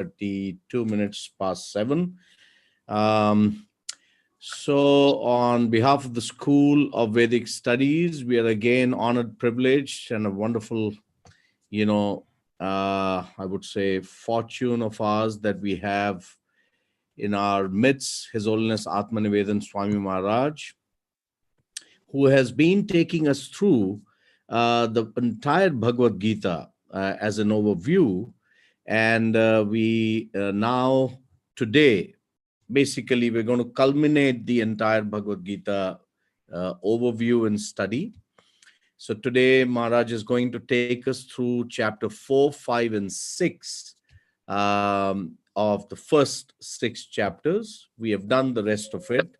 32 minutes past 7. So on behalf of the School of Vedic Studies, we are again honored, privileged, and a wonderful, I would say, fortune of ours that we have in our midst His Holiness Atmanivedana Swami Maharaj, who has been taking us through the entire Bhagavad Gita as an overview. And we now, today, basically, we're going to culminate the entire Bhagavad Gita overview and study. So today, Maharaj is going to take us through chapter 4, 5, and 6 of the first 6 chapters. We have done the rest of it.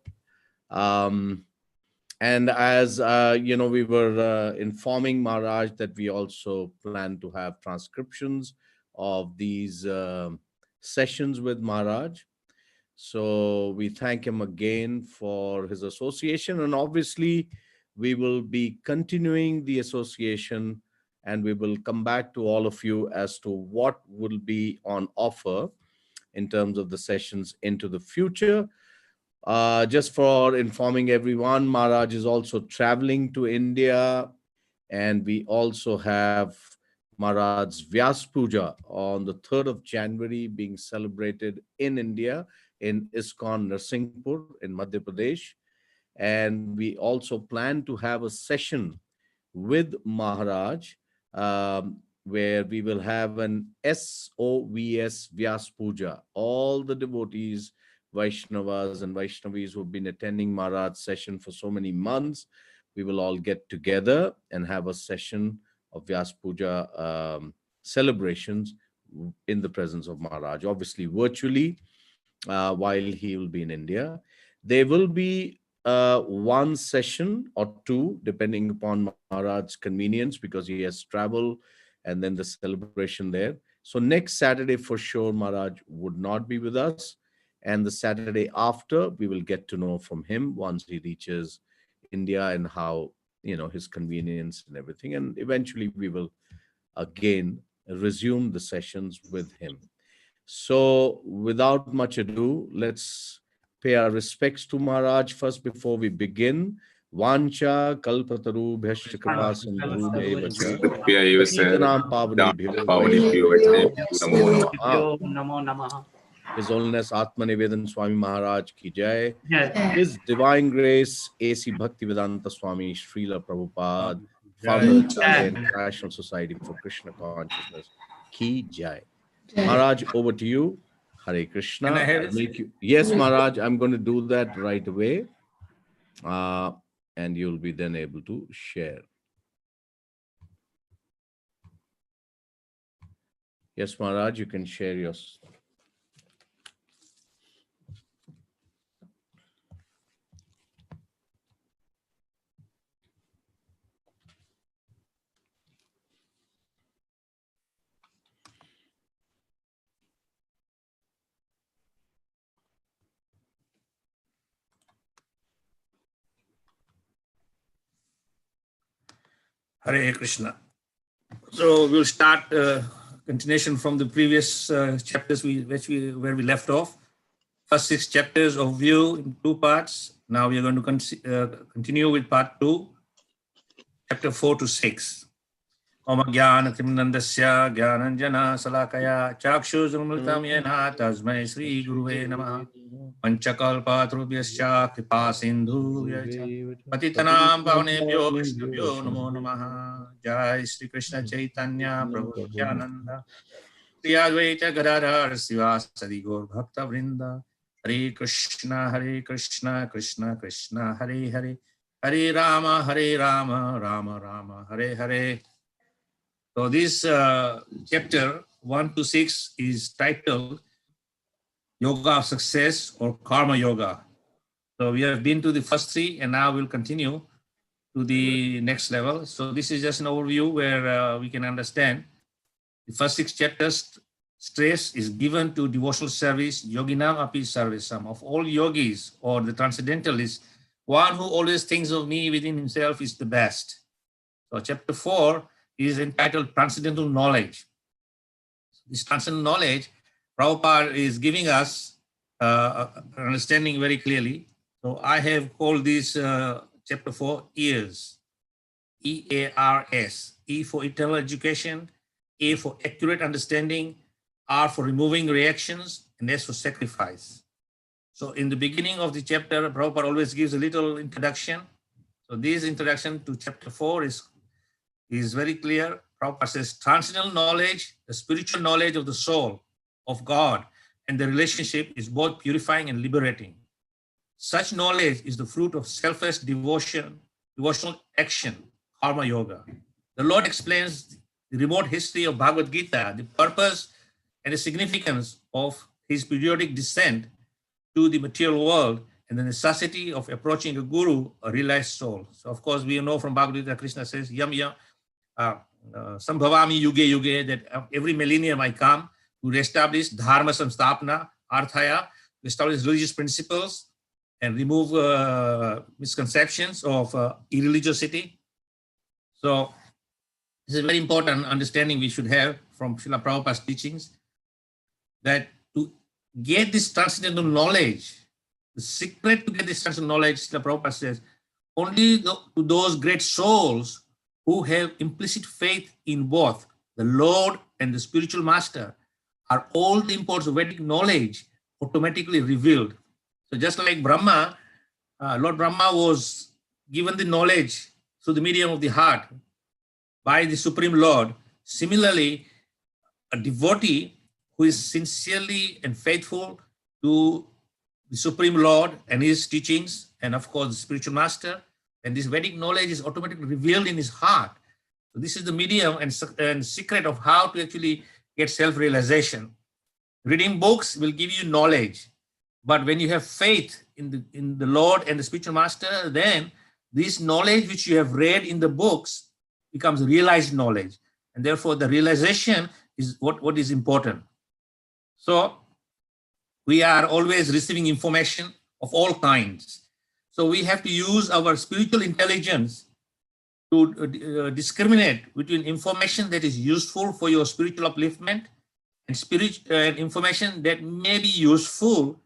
And as we were informing Maharaj that we also plan to have transcriptions of these sessions with Maharaj. So we thank him again for his association, and obviously we will be continuing the association, and we will come back to all of you as to what will be on offer in terms of the sessions into the future. Just for informing everyone, Maharaj is also traveling to India, and we also have Maharaj's Vyas Puja on the 3rd of January being celebrated in India, in ISKCON Narsinghpur in Madhya Pradesh. And we also plan to have a session with Maharaj where we will have an SOVS Vyas Puja. All the devotees, Vaishnavas and Vaishnavis who have been attending Maharaj's session for so many months, we will all get together and have a session of Vyas Puja celebrations in the presence of Maharaj, obviously virtually, while he will be in India. There will be one session or two, depending upon Maharaj's convenience, because he has travel and then the celebration there. So next Saturday, for sure, Maharaj would not be with us. And the Saturday after, we will get to know from him once he reaches India and how, his convenience and everything. And eventually we will again resume the sessions with him. So without much ado, let's pay our respects to Maharaj first before we begin. Vancha kalpataru bhyascha kripa sindhu mevacha patitanam pavanebhyo namo namaha. His Holiness Atmanivedana Swami Maharaj ki jai. His Divine Grace A.C. Bhaktivedanta Swami Srila Prabhupada, founder of the International Society for Krishna Consciousness ki jai. Maharaj, over to you. Hare Krishna. I'll make you... Yes, Maharaj, I'm going to do that right away. And you'll be then able to share. Yes, Maharaj, you can share yours. Hare Krishna. So we'll start continuation from the previous chapters where we left off. First 6 chapters of view in 2 parts. Now we are going to continue with part 2, chapter 4 to 6. Om Jnana Timnandasya Jnananjana Salakaya Chakshuzamritam Yena Tasmai Sri Guruve Namaha Panchakalpatrubhyascha Kripa Sindhu Patitanam Pavanebhyo Vaishnavyo Namo Namaha. Jai Sri Krishna Chaitanya Prabhu Nityananda Shri Advaita Gadadhar Sivasadi Gaur Bhakta Vrinda. Hare Krishna Krishna Krishna Hare Hare Hare Rama Rama Rama Hare Hare. So this chapter 1 to 6 is titled Yoga of Success or Karma Yoga. So we have been to the first 3 and now we'll continue to the next level. So this is just an overview where we can understand the first 6 chapters. Stress is given to devotional service, yoginam api sarvesam, of all yogis or the transcendentalists. One who always thinks of me within himself is the best. So chapter 4 is entitled Transcendental Knowledge. This transcendental knowledge Prabhupada is giving us understanding very clearly. So I have called this chapter 4 E.A.R.S. E.A.R.S. E for eternal education, A for accurate understanding, R for removing reactions, and S for sacrifice. So in the beginning of the chapter, Prabhupada always gives a little introduction. So this introduction to chapter 4 is very clear. Prabhupada says, transcendental knowledge, the spiritual knowledge of the soul, of God, and the relationship is both purifying and liberating. Such knowledge is the fruit of selfless devotional action, karma yoga. The Lord explains the remote history of Bhagavad Gita, the purpose and the significance of his periodic descent to the material world, and the necessity of approaching a guru, a realized soul. So of course, we know from Bhagavad Gita, Krishna says, yam yam, sambhavami yuge yuge, that every millennium I come to establish dharma samstapna, arthaya, to establish religious principles and remove misconceptions of irreligiosity. So this is a very important understanding we should have from Srila Prabhupada's teachings, that to get this transcendental knowledge, the secret to get this transcendental knowledge, Srila Prabhupada says, only to those great souls who have implicit faith in both the Lord and the spiritual master are all the imports of Vedic knowledge automatically revealed. So just like Brahma, Lord Brahma was given the knowledge through the medium of the heart by the Supreme Lord. Similarly, a devotee who is sincerely and faithful to the Supreme Lord and his teachings, and of course the spiritual master, and this Vedic knowledge is automatically revealed in his heart. So this is the medium and secret of how to actually get self-realization. Reading books will give you knowledge, but when you have faith in the Lord and the spiritual master, then this knowledge which you have read in the books becomes realized knowledge, and therefore the realization is what is important. So we are always receiving information of all kinds. So we have to use our spiritual intelligence to discriminate between information that is useful for your spiritual upliftment and information that may be useful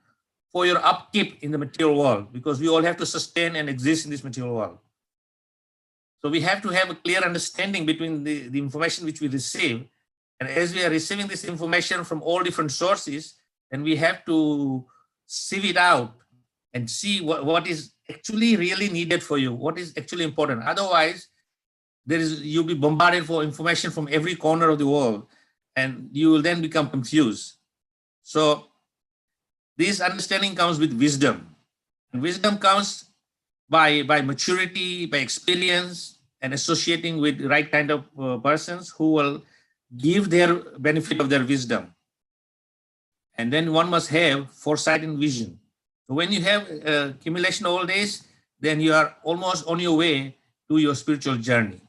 for your upkeep in the material world, because we all have to sustain and exist in this material world. So we have to have a clear understanding between the information which we receive. And as we are receiving this information from all different sources, then we have to sieve it out and see what is actually really needed for you, what is actually important. Otherwise, you'll be bombarded for information from every corner of the world, and you will then become confused. So this understanding comes with wisdom. And wisdom comes by maturity, by experience, and associating with the right kind of persons who will give their benefit of their wisdom. And then one must have foresight and vision. So when you have accumulation of all days, then you are almost on your way to your spiritual journey.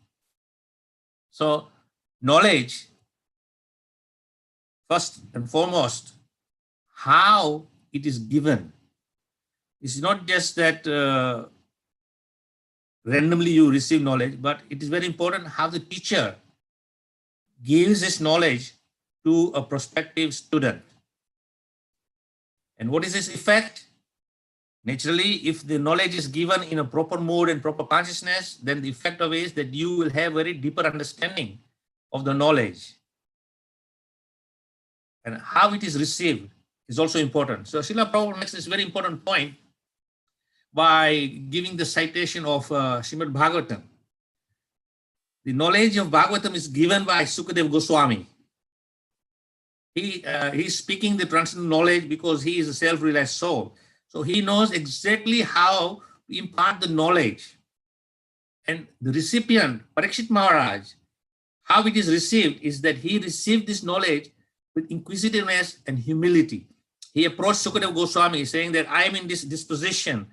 So knowledge, first and foremost, how it is given. It's not just that randomly you receive knowledge, but it is very important how the teacher gives this knowledge to a prospective student. And what is its effect? Naturally, if the knowledge is given in a proper mood and proper consciousness, then the effect of it is that you will have very deeper understanding of the knowledge. And how it is received is also important. So Srila Prabhupada makes this very important point by giving the citation of Srimad Bhagavatam. The knowledge of Bhagavatam is given by Sukadeva Goswami. He is speaking the transcendental knowledge because he is a self-realized soul. So he knows exactly how to impart the knowledge. And the recipient, Parikshit Maharaj, how it is received is that he received this knowledge with inquisitiveness and humility. He approached Sukadeva Goswami saying that I am in this disposition.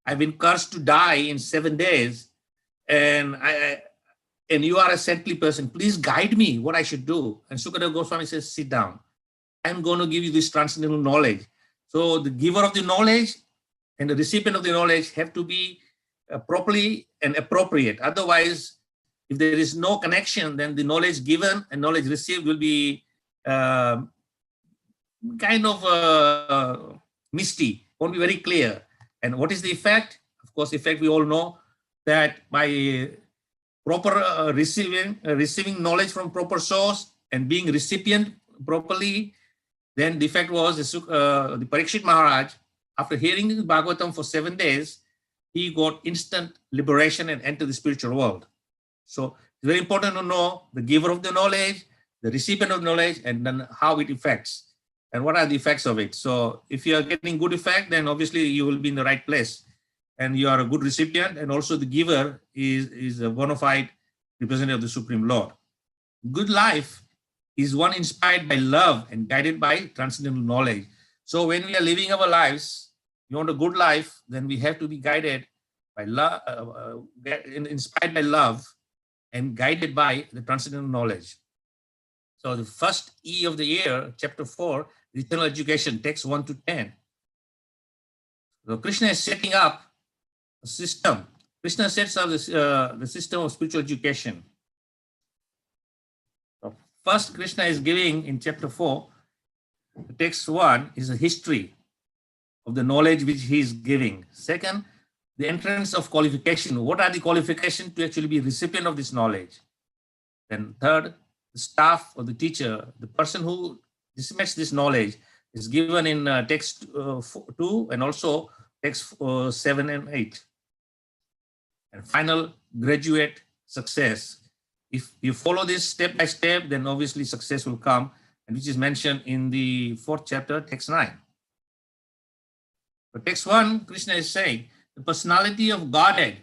I've been cursed to die in 7 days, and you are a saintly person. Please guide me what I should do. And Sukadeva Goswami says, sit down. I'm going to give you this transcendental knowledge. So the giver of the knowledge and the recipient of the knowledge have to be properly and appropriate. Otherwise, if there is no connection, then the knowledge given and knowledge received will be kind of misty, won't be very clear. And what is the effect? Of course, effect we all know that by proper receiving knowledge from proper source and being recipient properly, then the effect was the Parikshit Maharaj, after hearing the Bhagavatam for 7 days, he got instant liberation and entered the spiritual world. So it's very important to know the giver of the knowledge, the recipient of knowledge, and then how it affects and what are the effects of it. So if you are getting good effect, then obviously you will be in the right place and you are a good recipient, and also the giver is a bona fide representative of the Supreme Lord. Good life is one inspired by love and guided by transcendental knowledge. So when we are living our lives, you want a good life, then we have to be guided by love, inspired by love and guided by the transcendental knowledge. So the first E of the year, chapter 4, eternal education, text 1 to 10. So Krishna is setting up a system. Krishna sets up the system of spiritual education. So first, Krishna is giving in chapter 4, text 1 is a history of the knowledge which he is giving. Second, the entrance of qualification. What are the qualifications to actually be recipient of this knowledge? Then third, the staff or the teacher, the person who disseminates this knowledge, is given in text 2 and also text 7 and 8. And final, graduate success. If you follow this step by step, then obviously success will come, and which is mentioned in the 4th chapter, text 9. But text 1, Krishna is saying, the personality of Godhead,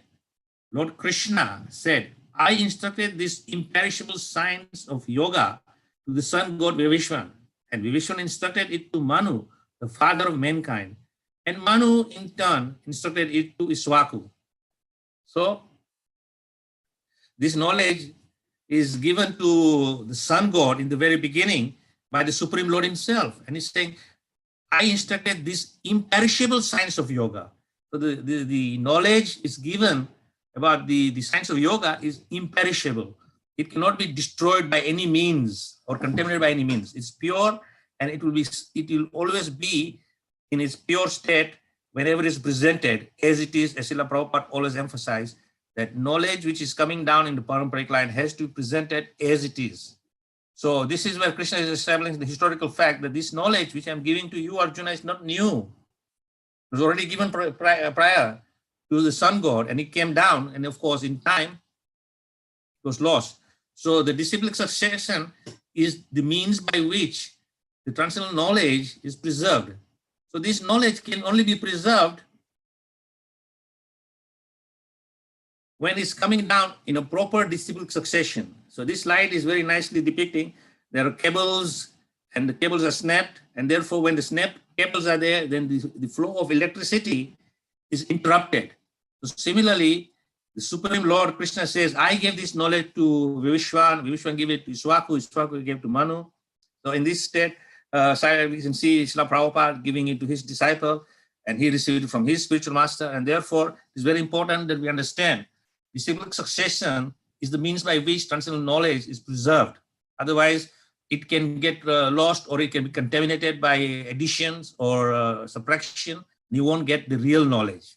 Lord Krishna said, I instructed this imperishable science of yoga to the sun god Vivishwan, and Vivishwan instructed it to Manu, the father of mankind, and Manu in turn instructed it to Iswaku. So this knowledge is given to the sun god in the very beginning by the Supreme Lord himself, and he's saying, I instructed this imperishable science of yoga. So the knowledge is given about the science of yoga is imperishable. It cannot be destroyed by any means or contaminated by any means. It's pure, and it will always be in its pure state whenever it's presented as it is. As Srila Prabhupada always emphasized, that knowledge which is coming down in the Paramparic line has to be presented as it is. So this is where Krishna is establishing the historical fact that this knowledge which I'm giving to you, Arjuna, is not new. It was already given prior to the sun god, and it came down, and of course in time it was lost. So the disciplic succession is the means by which the transcendental knowledge is preserved. So this knowledge can only be preserved when it's coming down in a proper disciplic succession. So this slide is very nicely depicting. There are cables, and the cables are snapped, and therefore when the snapped cables are there, then the flow of electricity is interrupted. So similarly, the Supreme Lord Krishna says, I gave this knowledge to Vivishwan, Vivishwan gave it to Iswaku, Iswaku gave to Manu. So in this state, we can see Srila Prabhupada giving it to his disciple, and he received it from his spiritual master, and therefore it's very important that we understand disciplic succession is the means by which transcendental knowledge is preserved. Otherwise, it can get lost, or it can be contaminated by additions or subtraction. You won't get the real knowledge.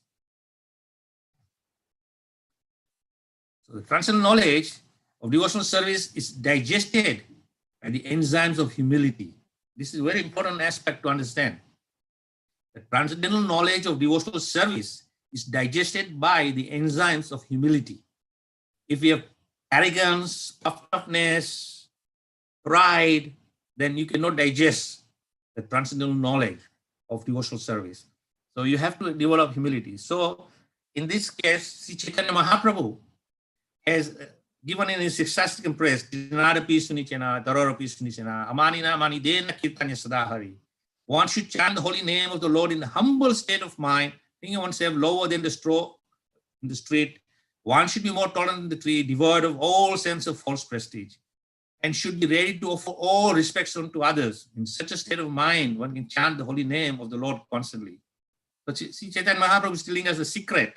So the transcendental knowledge of devotional service is digested by the enzymes of humility. This is a very important aspect to understand. The transcendental knowledge of devotional service is digested by the enzymes of humility. If we have arrogance, puffness, pride, then you cannot digest the transcendental knowledge of devotional service. So you have to develop humility. So in this case, Sri Chaitanya Mahaprabhu has given in his ecstatic praise, Dinarapi Sunichana, Dararapi Sunichana, Amanina Manidena Kirtanya Sadahari. One should chant the holy name of the Lord in the humble state of mind, thinking oneself lower than the straw in the street. One should be more tolerant than the tree, devoid of all sense of false prestige, and should be ready to offer all respects unto others. In such a state of mind, one can chant the holy name of the Lord constantly. So Sri Chaitanya Mahaprabhu is telling us the secret,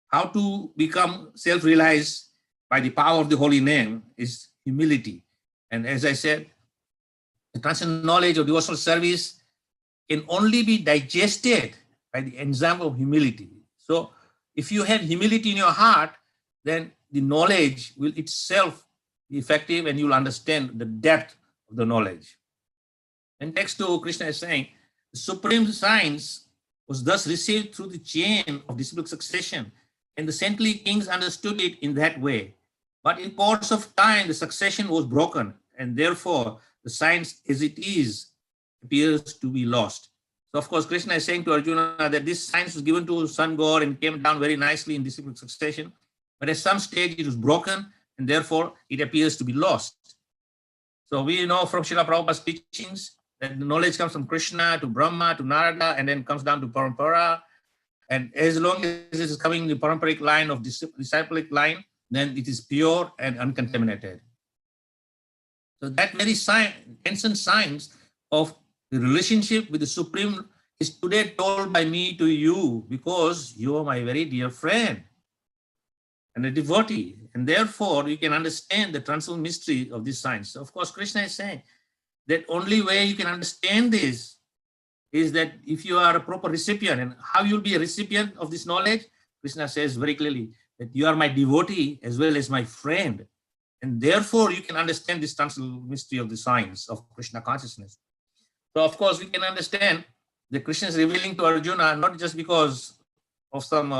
how to become self-realized by the power of the holy name is humility. And as I said, the transcendental knowledge or devotional service can only be digested by the enzyme of humility. So if you have humility in your heart, then the knowledge will itself be effective and you'll understand the depth of the knowledge. And next to Krishna is saying, the supreme science was thus received through the chain of disciplic succession, and the saintly kings understood it in that way. But in course of time, the succession was broken, and therefore the science as it is appears to be lost. So of course, Krishna is saying to Arjuna that this science was given to sun god and came down very nicely in disciplic succession, but at some stage it was broken, and therefore it appears to be lost. So we know from Srila Prabhupada's teachings that the knowledge comes from Krishna to Brahma to Narada and then comes down to Parampara. And as long as it is coming in the paramparic line of disciplic line, then it is pure and uncontaminated. So that very ancient science of the relationship with the Supreme is today told by me to you because you are my very dear friend and a devotee. And therefore, you can understand the transcendental mystery of this science. So of course, Krishna is saying that only way you can understand this is that if you are a proper recipient. And how you'll be a recipient of this knowledge, Krishna says very clearly that you are my devotee as well as my friend. And therefore, you can understand this transcendental mystery of the science of Krishna consciousness. So of course, we can understand that Krishna is revealing to Arjuna not just because of some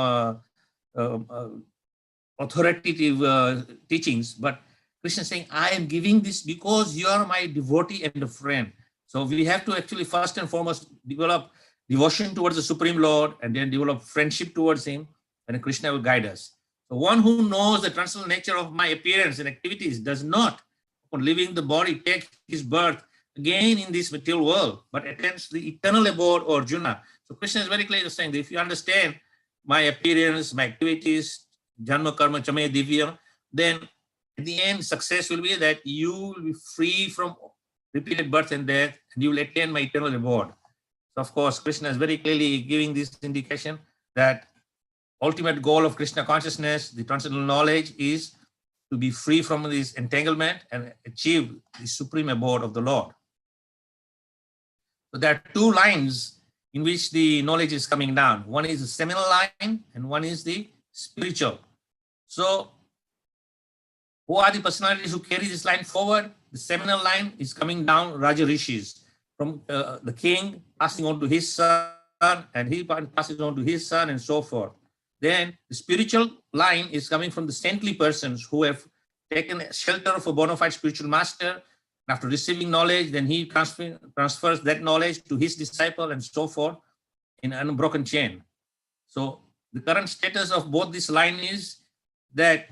authoritative teachings, but Krishna is saying, I am giving this because you are my devotee and a friend. So we have to actually first and foremost develop devotion towards the Supreme Lord and then develop friendship towards him, and Krishna will guide us. So one who knows the transcendental nature of my appearance and activities does not, upon leaving the body, take his birth again in this material world, but attains the eternal abode or Arjuna. So Krishna is very clearly saying that if you understand my appearance, my activities, janma karma chame divya, then at the end success will be that you will be free from repeated birth and death, and you will attain my eternal abode. So of course, Krishna is very clearly giving this indication that ultimate goal of Krishna consciousness, the transcendental knowledge, is to be free from this entanglement and achieve the supreme abode of the Lord. So there are two lines in which the knowledge is coming down. One is the seminal line and one is the spiritual. So who are the personalities who carry this line forward? The seminal line is coming down Raja Rishis, from the king passing on to his son, and he passes on to his son, and so forth. Then the spiritual line is coming from the saintly persons who have taken shelter of a bona fide spiritual master. After receiving knowledge, then he transfers that knowledge to his disciple and so forth in an unbroken chain. So the current status of both this line is that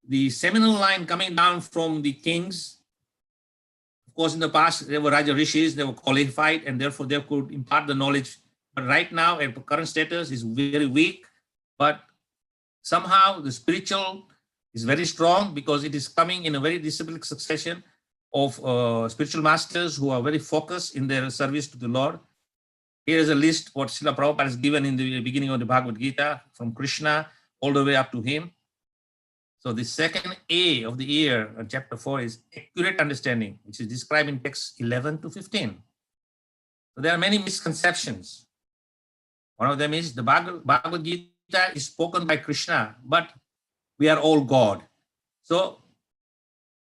the seminal line coming down from the kings, of course, in the past, they were Raja Rishis, they were qualified, and therefore they could impart the knowledge. But right now, at the current status is very weak, but somehow the spiritual is very strong because it is coming in a very disciplic succession of spiritual masters who are very focused in their service to the Lord. Here is a list what Srila Prabhupada has given in the beginning of the Bhagavad Gita, from Krishna all the way up to him. So the second A of the E.A.R.S Chapter 4 is accurate understanding, which is described in texts 11 to 15. So there are many misconceptions. One of them is the Bhagavad Gita is spoken by Krishna, but we are all God. So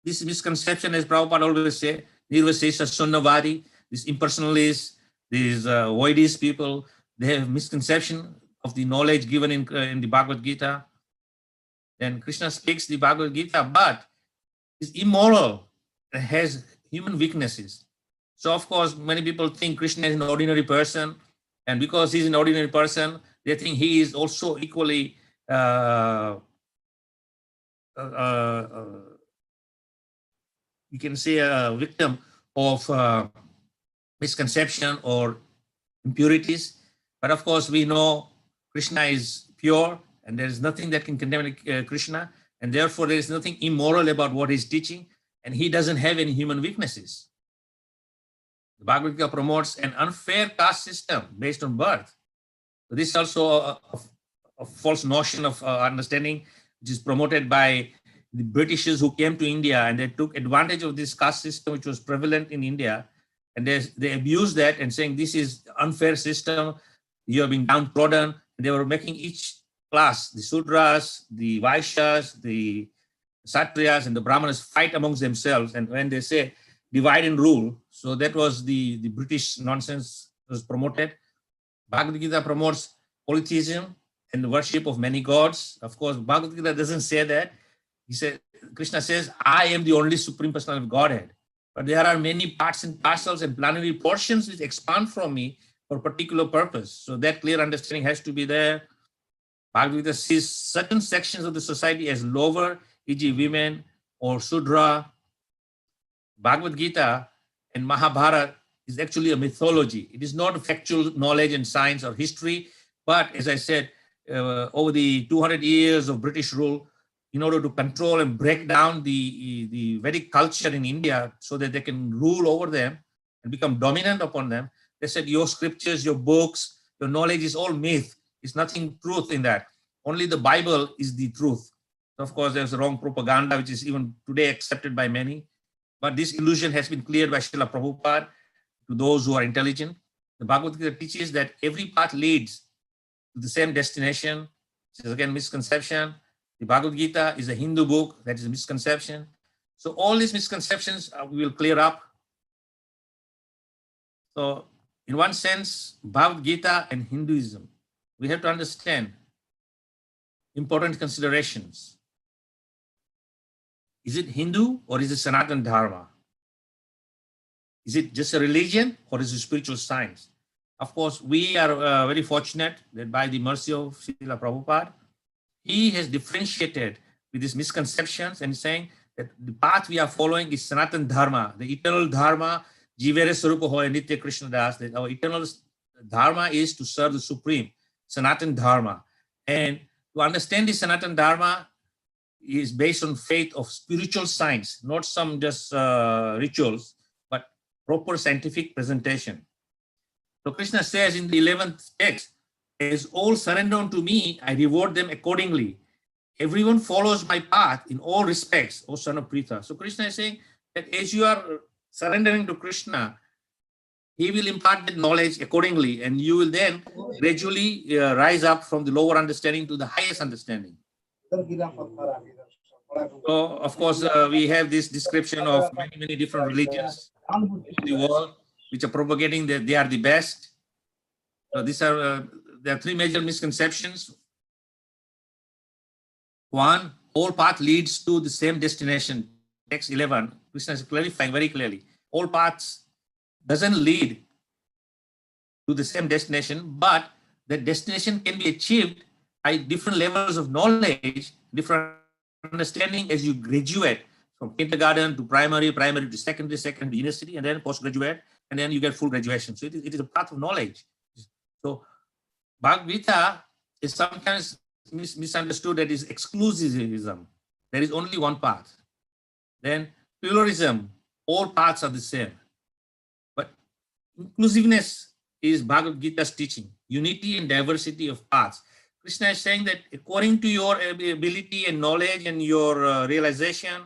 this misconception, as Prabhupada always say, Nirvasesha Sunnavadi, these impersonalists, these voidist people, they have misconception of the knowledge given in the Bhagavad Gita. Then Krishna speaks the Bhagavad Gita, but is immoral and has human weaknesses. So of course, many people think Krishna is an ordinary person, and because he's an ordinary person, they think he is also equally you can say a victim of misconception or impurities. But of course, we know Krishna is pure and there is nothing that can contaminate Krishna, and therefore there is nothing immoral about what he's teaching, and he doesn't have any human weaknesses. The Bhagavad Gita promotes an unfair caste system based on birth. So this is also a false notion of understanding, which is promoted by the Britishers who came to India, and they took advantage of this caste system which was prevalent in India, And they abuse that and saying this is unfair system, you have been downtrodden. They were making each class, the Sudras, the Vaishyas, the Kshatriyas, and the Brahmanas fight amongst themselves. And when they say divide and rule, so that was the British nonsense was promoted. Bhagavad Gita promotes polytheism and the worship of many gods. Of course, Bhagavad Gita doesn't say that. He said, Krishna says, I am the only Supreme Personality of Godhead. But there are many parts and parcels and planetary portions which expand from me for a particular purpose. So that clear understanding has to be there. Bhagavad Gita sees certain sections of the society as lower, e.g. women or Sudra. Bhagavad Gita and Mahabharata is actually a mythology. It is not factual knowledge and science or history, but as I said, over the 200 years of British rule, in order to control and break down the Vedic culture in India so that they can rule over them and become dominant upon them, they said your scriptures, your books, your knowledge is all myth. It's nothing truth in that. Only the Bible is the truth. Of course, there's wrong propaganda, which is even today accepted by many. But this illusion has been cleared by Srila Prabhupada to those who are intelligent. The Bhagavad Gita teaches that every path leads to the same destination. This is again misconception. The Bhagavad Gita is a Hindu book. That is a misconception. So all these misconceptions we will clear up. So in one sense, Bhagavad Gita and Hinduism, we have to understand important considerations. Is it Hindu or is it Sanatana Dharma? Is it just a religion or is it spiritual science? Of course, we are very fortunate that by the mercy of Srila Prabhupada, he has differentiated with these misconceptions and saying that the path we are following is Sanatana Dharma, the eternal Dharma, Jivere Sarupa Hoy Nitya Krishna Das, that our eternal Dharma is to serve the Supreme, Sanatana Dharma. And to understand this Sanatana Dharma is based on faith of spiritual science, not some just rituals, but proper scientific presentation. So Krishna says in the 11th text, as all surrender unto me, I reward them accordingly. Everyone follows my path in all respects, O son of Pritha. So Krishna is saying that as you are surrendering to Krishna, he will impart that knowledge accordingly, and you will then gradually rise up from the lower understanding to the highest understanding. So, of course, we have this description of many different religions in the world which are propagating that they are the best. So these are there are three major misconceptions. One, all path leads to the same destination. Text 11, Krishna is clarifying very clearly. All paths doesn't lead to the same destination, but the destination can be achieved by different levels of knowledge, different understanding as you graduate from kindergarten to primary to secondary to university, and then postgraduate, and then you get full graduation. So it is a path of knowledge. So Bhagavad Gita is sometimes misunderstood that is exclusivism. There is only one path. Then pluralism, all paths are the same. But inclusiveness is Bhagavad Gita's teaching, unity and diversity of paths. Krishna is saying that according to your ability and knowledge and your realization,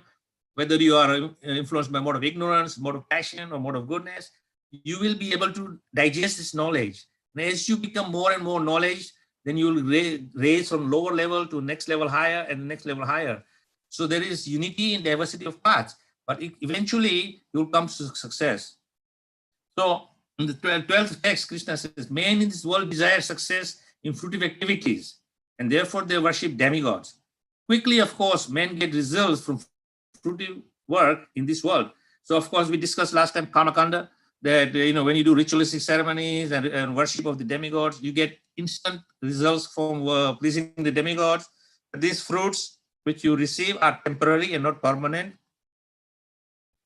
whether you are influenced by mode of ignorance, mode of passion, or mode of goodness, you will be able to digest this knowledge. And as you become more and more knowledge, then you will raise from lower level to next level higher and the next level higher. So there is unity and diversity of paths, but eventually you will come to success. So in the 12th text, Krishna says, men in this world desire success in fruitive activities, and therefore they worship demigods. Quickly, of course, men get results from fruitive work in this world. So, of course, we discussed last time, Karmakanda, that, when you do ritualistic ceremonies and worship of the demigods, you get instant results from pleasing the demigods. But these fruits which you receive are temporary and not permanent.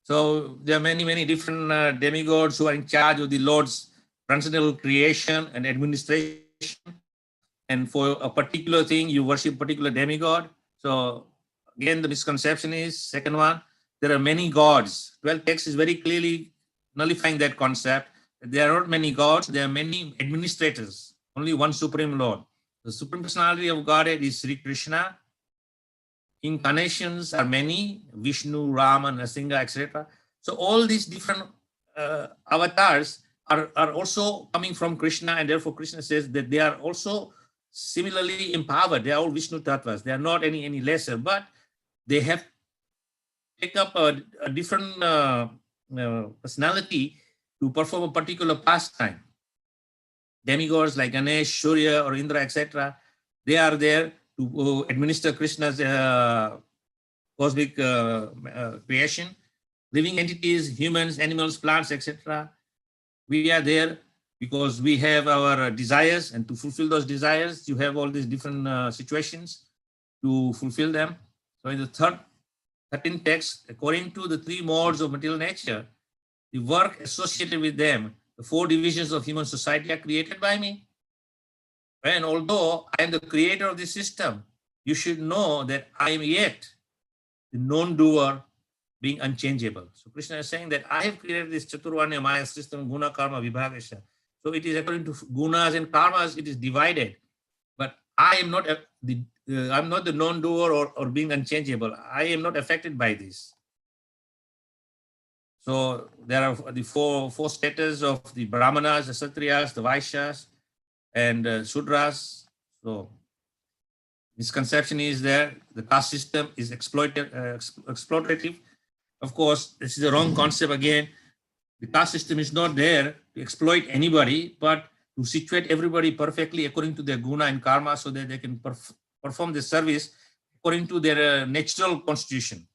So there are many different demigods who are in charge of the Lord's transcendental creation and administration. And for a particular thing, you worship a particular demigod. So again, the misconception is, second one, there are many gods. 12th text is very clearly nullifying that concept. There are not many gods, there are many administrators, only one Supreme Lord. The Supreme Personality of Godhead is Sri Krishna. Incarnations are many, Vishnu, Rama, Nrsimha, etc. So all these different avatars are also coming from Krishna, and therefore Krishna says that they are also similarly empowered. They are all Vishnu Tattvas. They are not any lesser, but they have take up a different personality to perform a particular pastime. Demigods like Ganesh, Surya, or Indra, etc., they are there to administer Krishna's cosmic creation. Living entities, humans, animals, plants, etc., we are there because we have our desires, and to fulfill those desires, you have all these different situations to fulfill them. So in the 13th text, according to the three modes of material nature, the work associated with them, the four divisions of human society, are created by me. And although I am the creator of this system, you should know that I am yet the non-doer, being unchangeable. So Krishna is saying that I have created this Chaturvanya Maya system, Guna Karma Vibhagasha. So it is according to gunas and karmas, it is divided. But I am not I'm not the non-doer or being unchangeable. I am not affected by this. So there are the four status of the Brahmanas, the Kshatriyas, the Vaishyas, and Sudras. So misconception is there. The caste system is exploitative. Of course, this is a wrong concept again. The caste system is not there to exploit anybody, but to situate everybody perfectly according to their guna and karma so that they can perform the service according to their natural constitution.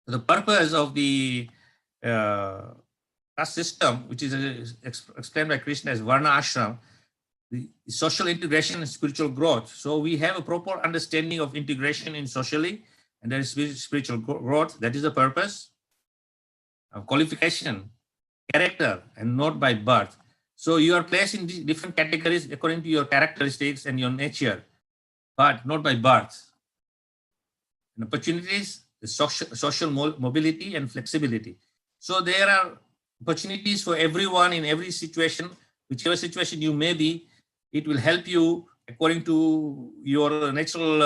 The purpose of the caste system, which is explained by Krishna as Varna Ashram, the social integration and spiritual growth. So we have a proper understanding of integration in socially, and there is spiritual growth. That is the purpose of qualification, character, and not by birth. So you are placed in different categories according to your characteristics and your nature, but not by birth. And opportunities, the social mobility and flexibility. So there are opportunities for everyone in every situation, whichever situation you may be. It will help you according to your natural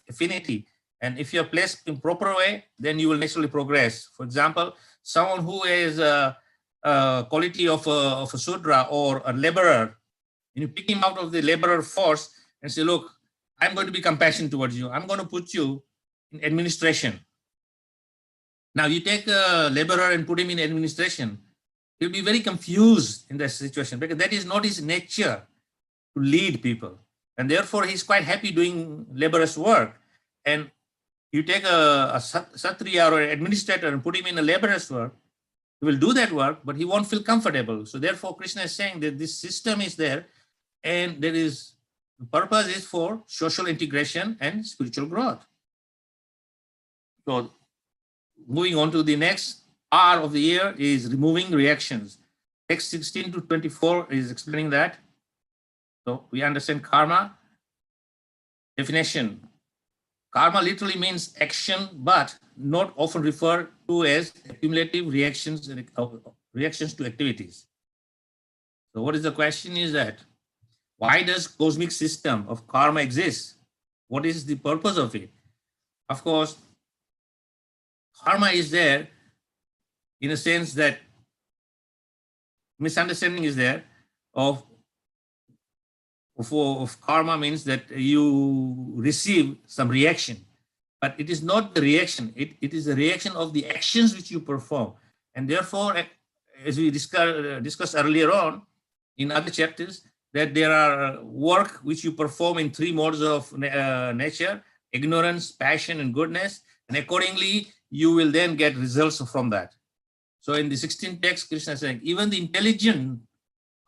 affinity. And if you are placed in proper way, then you will naturally progress. For example, someone who is a quality of a Sudra or a laborer, and you pick him out of the laborer force and say, look, I'm going to be compassionate towards you. I'm going to put you in administration. Now you take a laborer and put him in administration. He'll be very confused in that situation because that is not his nature to lead people. And therefore he's quite happy doing laborious work. And you take a Satriya or an administrator and put him in a laborious work, he will do that work, but he won't feel comfortable. So therefore Krishna is saying that this system is there, and there is, the purpose is for social integration and spiritual growth. So moving on to the next R of the year is removing reactions. Text 16 to 24 is explaining that. So we understand karma. Definition. Karma literally means action, but not often referred to as accumulative reactions to activities. So what is the question is that, why does cosmic system of karma exist? What is the purpose of it? Of course, karma is there in a sense that misunderstanding is there of karma means that you receive some reaction, but it is not the reaction. It is the reaction of the actions which you perform. And therefore, as we discussed earlier on in other chapters, that there are work which you perform in three modes of nature: ignorance, passion, and goodness. And accordingly, you will then get results from that. So in the 16th text, Krishna is saying, even the intelligent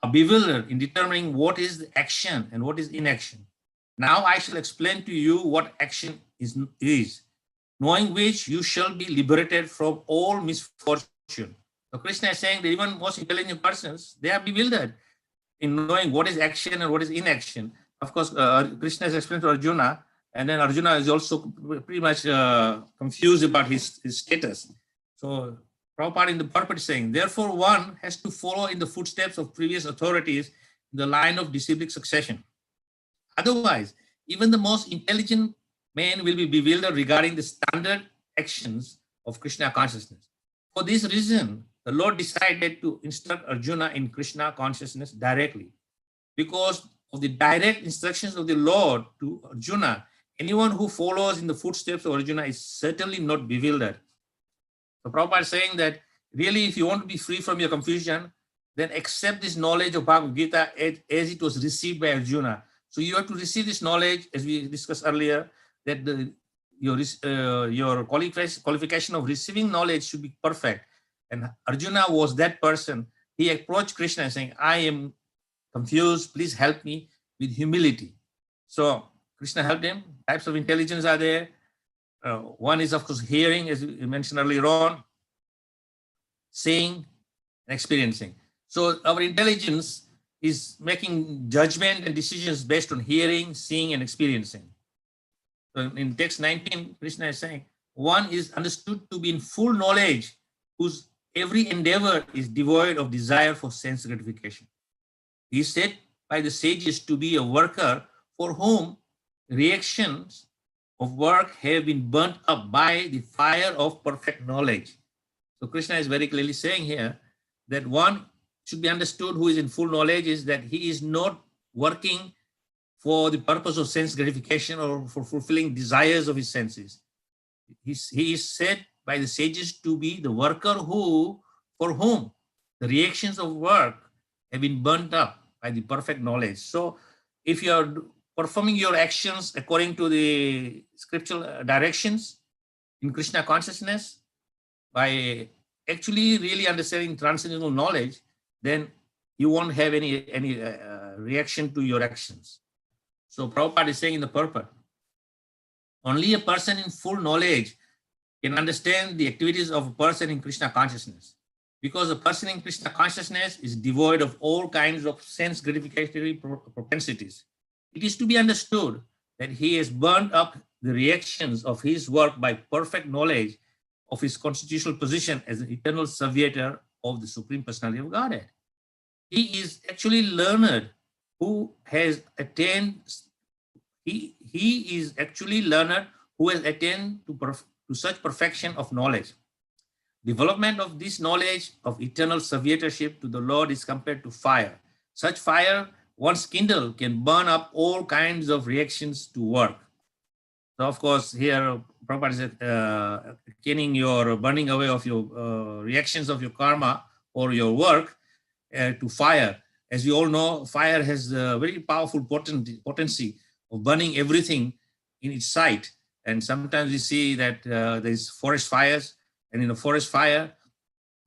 are bewildered in determining what is the action and what is inaction. Now I shall explain to you what action is, knowing which you shall be liberated from all misfortune. So Krishna is saying that even most intelligent persons, they are bewildered in knowing what is action and what is inaction. Of course, Krishna has explained to Arjuna, and then Arjuna is also pretty much confused about his status. So Prabhupada in the purport is saying, therefore one has to follow in the footsteps of previous authorities in the line of disciplic succession. Otherwise, even the most intelligent man will be bewildered regarding the standard actions of Krishna consciousness. For this reason, the Lord decided to instruct Arjuna in Krishna consciousness directly. Because of the direct instructions of the Lord to Arjuna, anyone who follows in the footsteps of Arjuna is certainly not bewildered. So Prabhupada is saying that really, if you want to be free from your confusion, then accept this knowledge of Bhagavad Gita as it was received by Arjuna. So you have to receive this knowledge, as we discussed earlier, that your qualification of receiving knowledge should be perfect. And Arjuna was that person. He approached Krishna saying, I am confused, please help me, with humility. So Krishna helped him. Types of intelligence are there. One is, of course, hearing, as you mentioned earlier on, seeing, and experiencing. So our intelligence is making judgment and decisions based on hearing, seeing, and experiencing. So in text 19, Krishna is saying, one is understood to be in full knowledge, whose every endeavor is devoid of desire for sense gratification. He is said by the sages to be a worker for whom reactions of work have been burnt up by the fire of perfect knowledge. So Krishna is very clearly saying here that one should be understood who is in full knowledge is that he is not working for the purpose of sense gratification or for fulfilling desires of his senses. He is said by the sages to be the worker for whom the reactions of work have been burnt up by the perfect knowledge. So if you are performing your actions according to the scriptural directions in Krishna consciousness, by actually really understanding transcendental knowledge, then you won't have any reaction to your actions. So Prabhupada is saying in the purport, only a person in full knowledge can understand the activities of a person in Krishna consciousness. Because a person in Krishna consciousness is devoid of all kinds of sense gratificatory propensities. It is to be understood that he has burned up the reactions of his work by perfect knowledge of his constitutional position as an eternal servitor of the Supreme Personality of Godhead. He is actually learned who has attained, he is actually learned who has attained to such perfection of knowledge. Development of this knowledge of eternal servitorship to the Lord is compared to fire. Such fire, once kindled, can burn up all kinds of reactions to work. So, of course, here Prabhupada is akin your burning away of your reactions of your karma or your work to fire. As we all know, fire has a very powerful potency of burning everything in its sight. And sometimes we see that there's forest fires, and in a forest fire,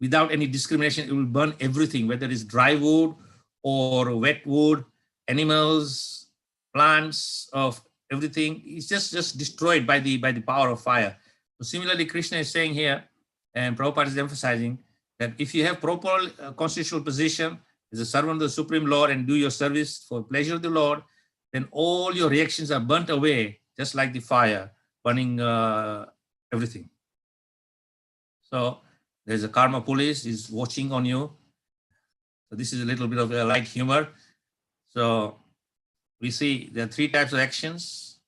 without any discrimination, it will burn everything, whether it's dry wood or wet wood, animals, plants, of everything. It's just destroyed by the power of fire. So similarly, Krishna is saying here, and Prabhupada is emphasizing, that if you have proper constitutional position as a servant of the Supreme Lord and do your service for pleasure of the Lord, then all your reactions are burnt away, just like the fire, burning everything. So there's a karma police is watching on you. So this is a little bit of a light humor. So we see there are three types of actions.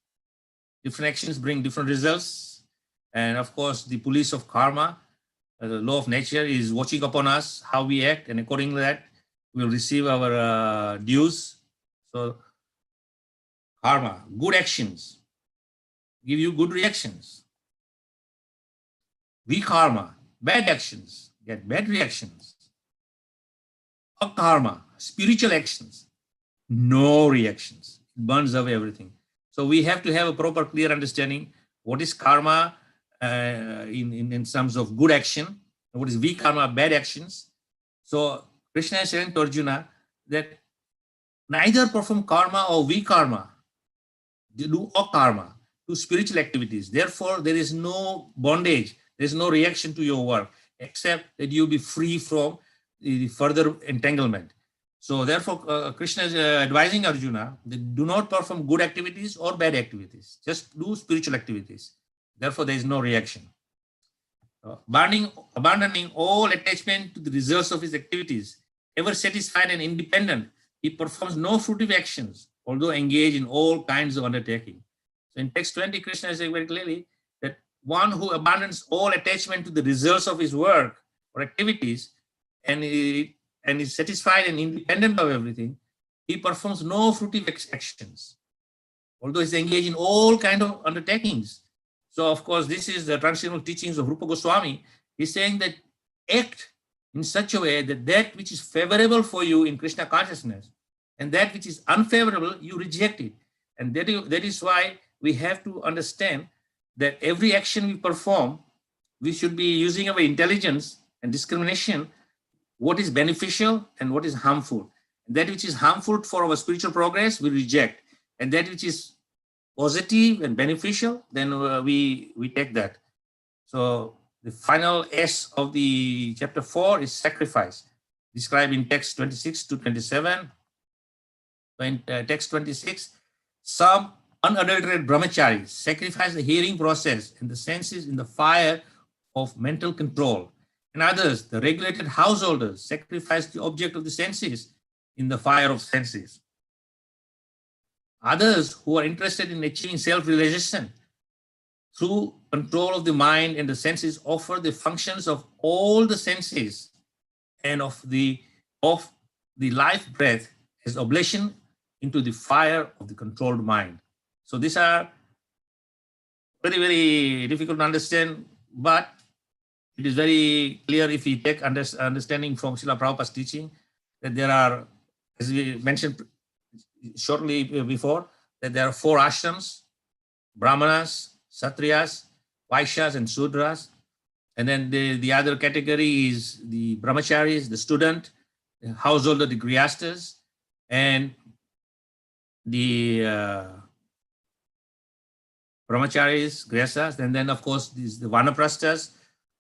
Different actions bring different results. And of course, the police of karma, the law of nature, is watching upon us, how we act, and according to that, we'll receive our dues. So karma, good actions, give you good reactions. Karma, bad actions, get bad reactions. Akarma, spiritual actions, no reactions. It burns away everything. So we have to have a proper, clear understanding what is karma in terms of good action, and what is vikarma, bad actions. So Krishna is saying to Arjuna that neither perform karma or vikarma, do akarma, do spiritual activities. Therefore, there is no bondage. There is no reaction to your work, except that you be free from the further entanglement. So therefore, Krishna is advising Arjuna that do not perform good activities or bad activities. Just do spiritual activities. Therefore, there is no reaction. Abandoning all attachment to the results of his activities, ever satisfied and independent, he performs no fruitive actions, although engaged in all kinds of undertaking. So in text 20, Krishna is saying very clearly that one who abandons all attachment to the results of his work or activities and is satisfied and independent of everything, he performs no fruitive actions, although he's engaged in all kind of undertakings. So, of course, this is the transcendental teachings of Rupa Goswami. He's saying that act in such a way that that which is favorable for you in Krishna consciousness and that which is unfavorable, you reject it. And that is why we have to understand that every action we perform, we should be using our intelligence and discrimination, what is beneficial and what is harmful. That which is harmful for our spiritual progress, we reject. And that which is positive and beneficial, then we take that. So the final S of the chapter 4 is sacrifice, described in text 26 to 27. In text 26, some unadulterated brahmacharis sacrifice the hearing process and the senses in the fire of mental control. And others, the regulated householders, sacrifice the object of the senses in the fire of senses. Others who are interested in achieving self-realization through control of the mind and the senses offer the functions of all the senses and of the life breath as oblation into the fire of the controlled mind. So these are very, very difficult to understand, but it is very clear if we take understanding from Srila Prabhupada's teaching that there are, as we mentioned shortly before, that there are 4 ashrams: Brahmanas, Satriyas, Vaishyas, and Sudras. And then the other category is the brahmacharis, the student, the householder, the grihastas, and the brahmacharis, grihastas, and then of course the vanaprasthas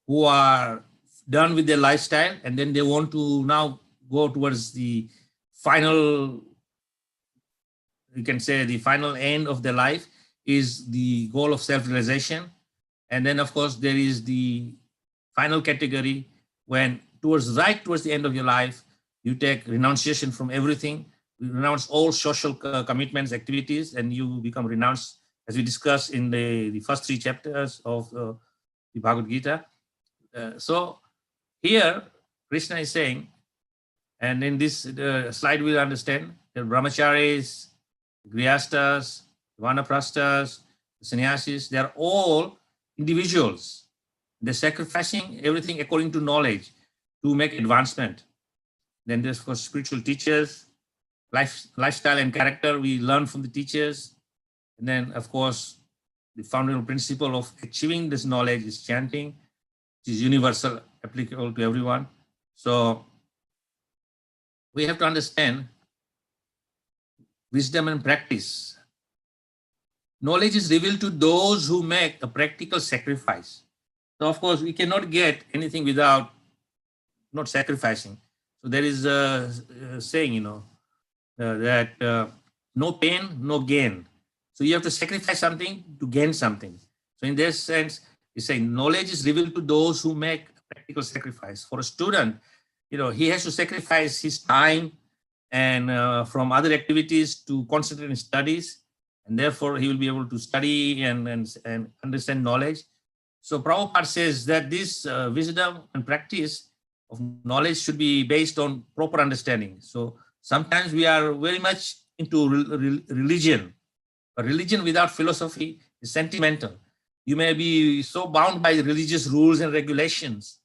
who are done with their lifestyle, and then they want to now go towards the final, you can say the final end of their life is the goal of self-realization. And then of course there is the final category when towards the end of your life, you take renunciation from everything, you renounce all social commitments, activities, and you become renounced, as we discussed in the first 3 chapters of the Bhagavad Gita. So here Krishna is saying, and in this slide we'll understand that brahmacharis, grihastas, vanaprasthas, sannyasis, they are all individuals. They're sacrificing everything according to knowledge to make advancement. Then there's for spiritual teachers, lifestyle and character we learn from the teachers. And then of course the fundamental principle of achieving this knowledge is chanting, which is universal, applicable to everyone. So we have to understand wisdom and practice. Knowledge is revealed to those who make a practical sacrifice. So of course we cannot get anything without not sacrificing. So there is a saying, that no pain, no gain. So you have to sacrifice something to gain something. So in this sense, he's saying knowledge is revealed to those who make a practical sacrifice. For a student, he has to sacrifice his time and from other activities to concentrate in studies, and therefore he will be able to study and understand knowledge. So Prabhupada says that this wisdom and practice of knowledge should be based on proper understanding. So sometimes we are very much into religion, but religion without philosophy is sentimental. You may be so bound by religious rules and regulations,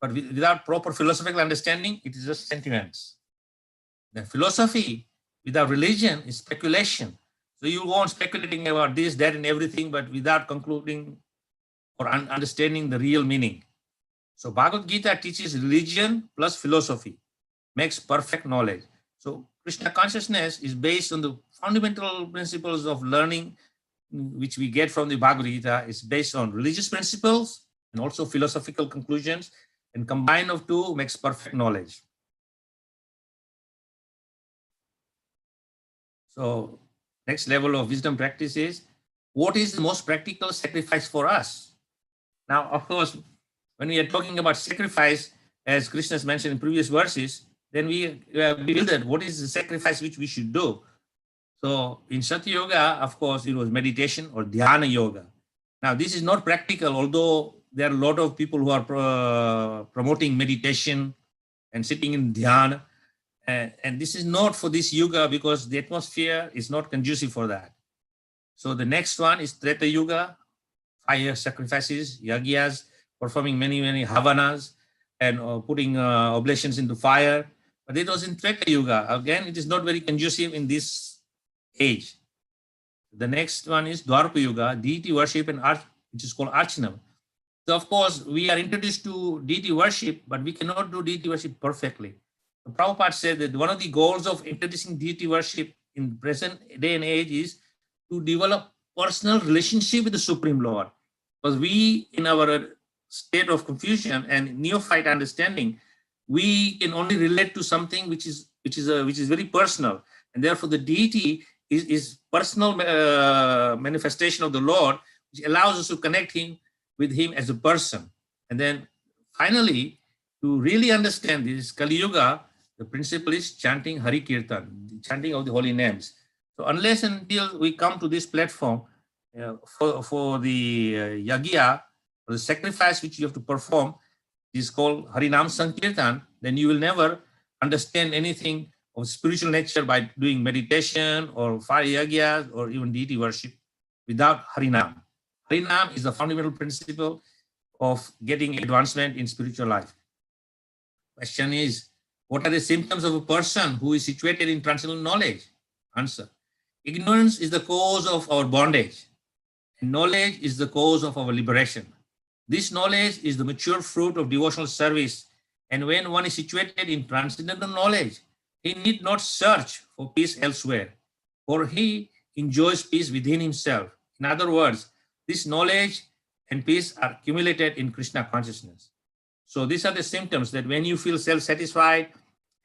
but without proper philosophical understanding, it is just sentiments. The philosophy without religion is speculation. So you go on speculating about this, that, and everything, but without concluding or understanding the real meaning. So Bhagavad Gita teaches religion plus philosophy, makes perfect knowledge. So Krishna consciousness is based on the fundamental principles of learning, which we get from the Bhagavad Gita. Is based on religious principles and also philosophical conclusions, and combine of two makes perfect knowledge. So next level of wisdom practice is, what is the most practical sacrifice for us? Now, of course, when we are talking about sacrifice, as Krishna has mentioned in previous verses, then we build that what is the sacrifice which we should do. So in Satya Yoga, of course, it was meditation or dhyana yoga. Now, this is not practical, although there are a lot of people who are promoting meditation and sitting in dhyana. And this is not for this yuga because the atmosphere is not conducive for that. So the next one is Treta Yuga, fire sacrifices, yagyas, performing many, many havanas and putting oblations into fire. But it was in Treta Yuga. Again, it is not very conducive in this age. The next one is Dwarpa Yuga, deity worship and art, which is called Archanam. So of course, we are introduced to deity worship, but we cannot do deity worship perfectly. The Prabhupada said that one of the goals of introducing deity worship in present day and age is to develop personal relationship with the Supreme Lord. Because we, in our state of confusion and neophyte understanding, we can only relate to something which is very personal, and therefore the deity is personal manifestation of the Lord, which allows us to connect with him as a person. And then finally, to really understand this Kali Yuga, the principle is chanting Hari Kirtan, the chanting of the holy names. So unless and until we come to this platform for the yagya, or the sacrifice which you have to perform, is called Harinam Sankirtan, then you will never understand anything of spiritual nature by doing meditation or fire yagyas or even deity worship without Harinam. Harinam is the fundamental principle of getting advancement in spiritual life. Question is, what are the symptoms of a person who is situated in transcendental knowledge? Answer: ignorance is the cause of our bondage, and knowledge is the cause of our liberation. This knowledge is the mature fruit of devotional service, and when one is situated in transcendental knowledge, he need not search for peace elsewhere, for he enjoys peace within himself. In other words, this knowledge and peace are accumulated in Krishna consciousness. So these are the symptoms that when you feel self-satisfied,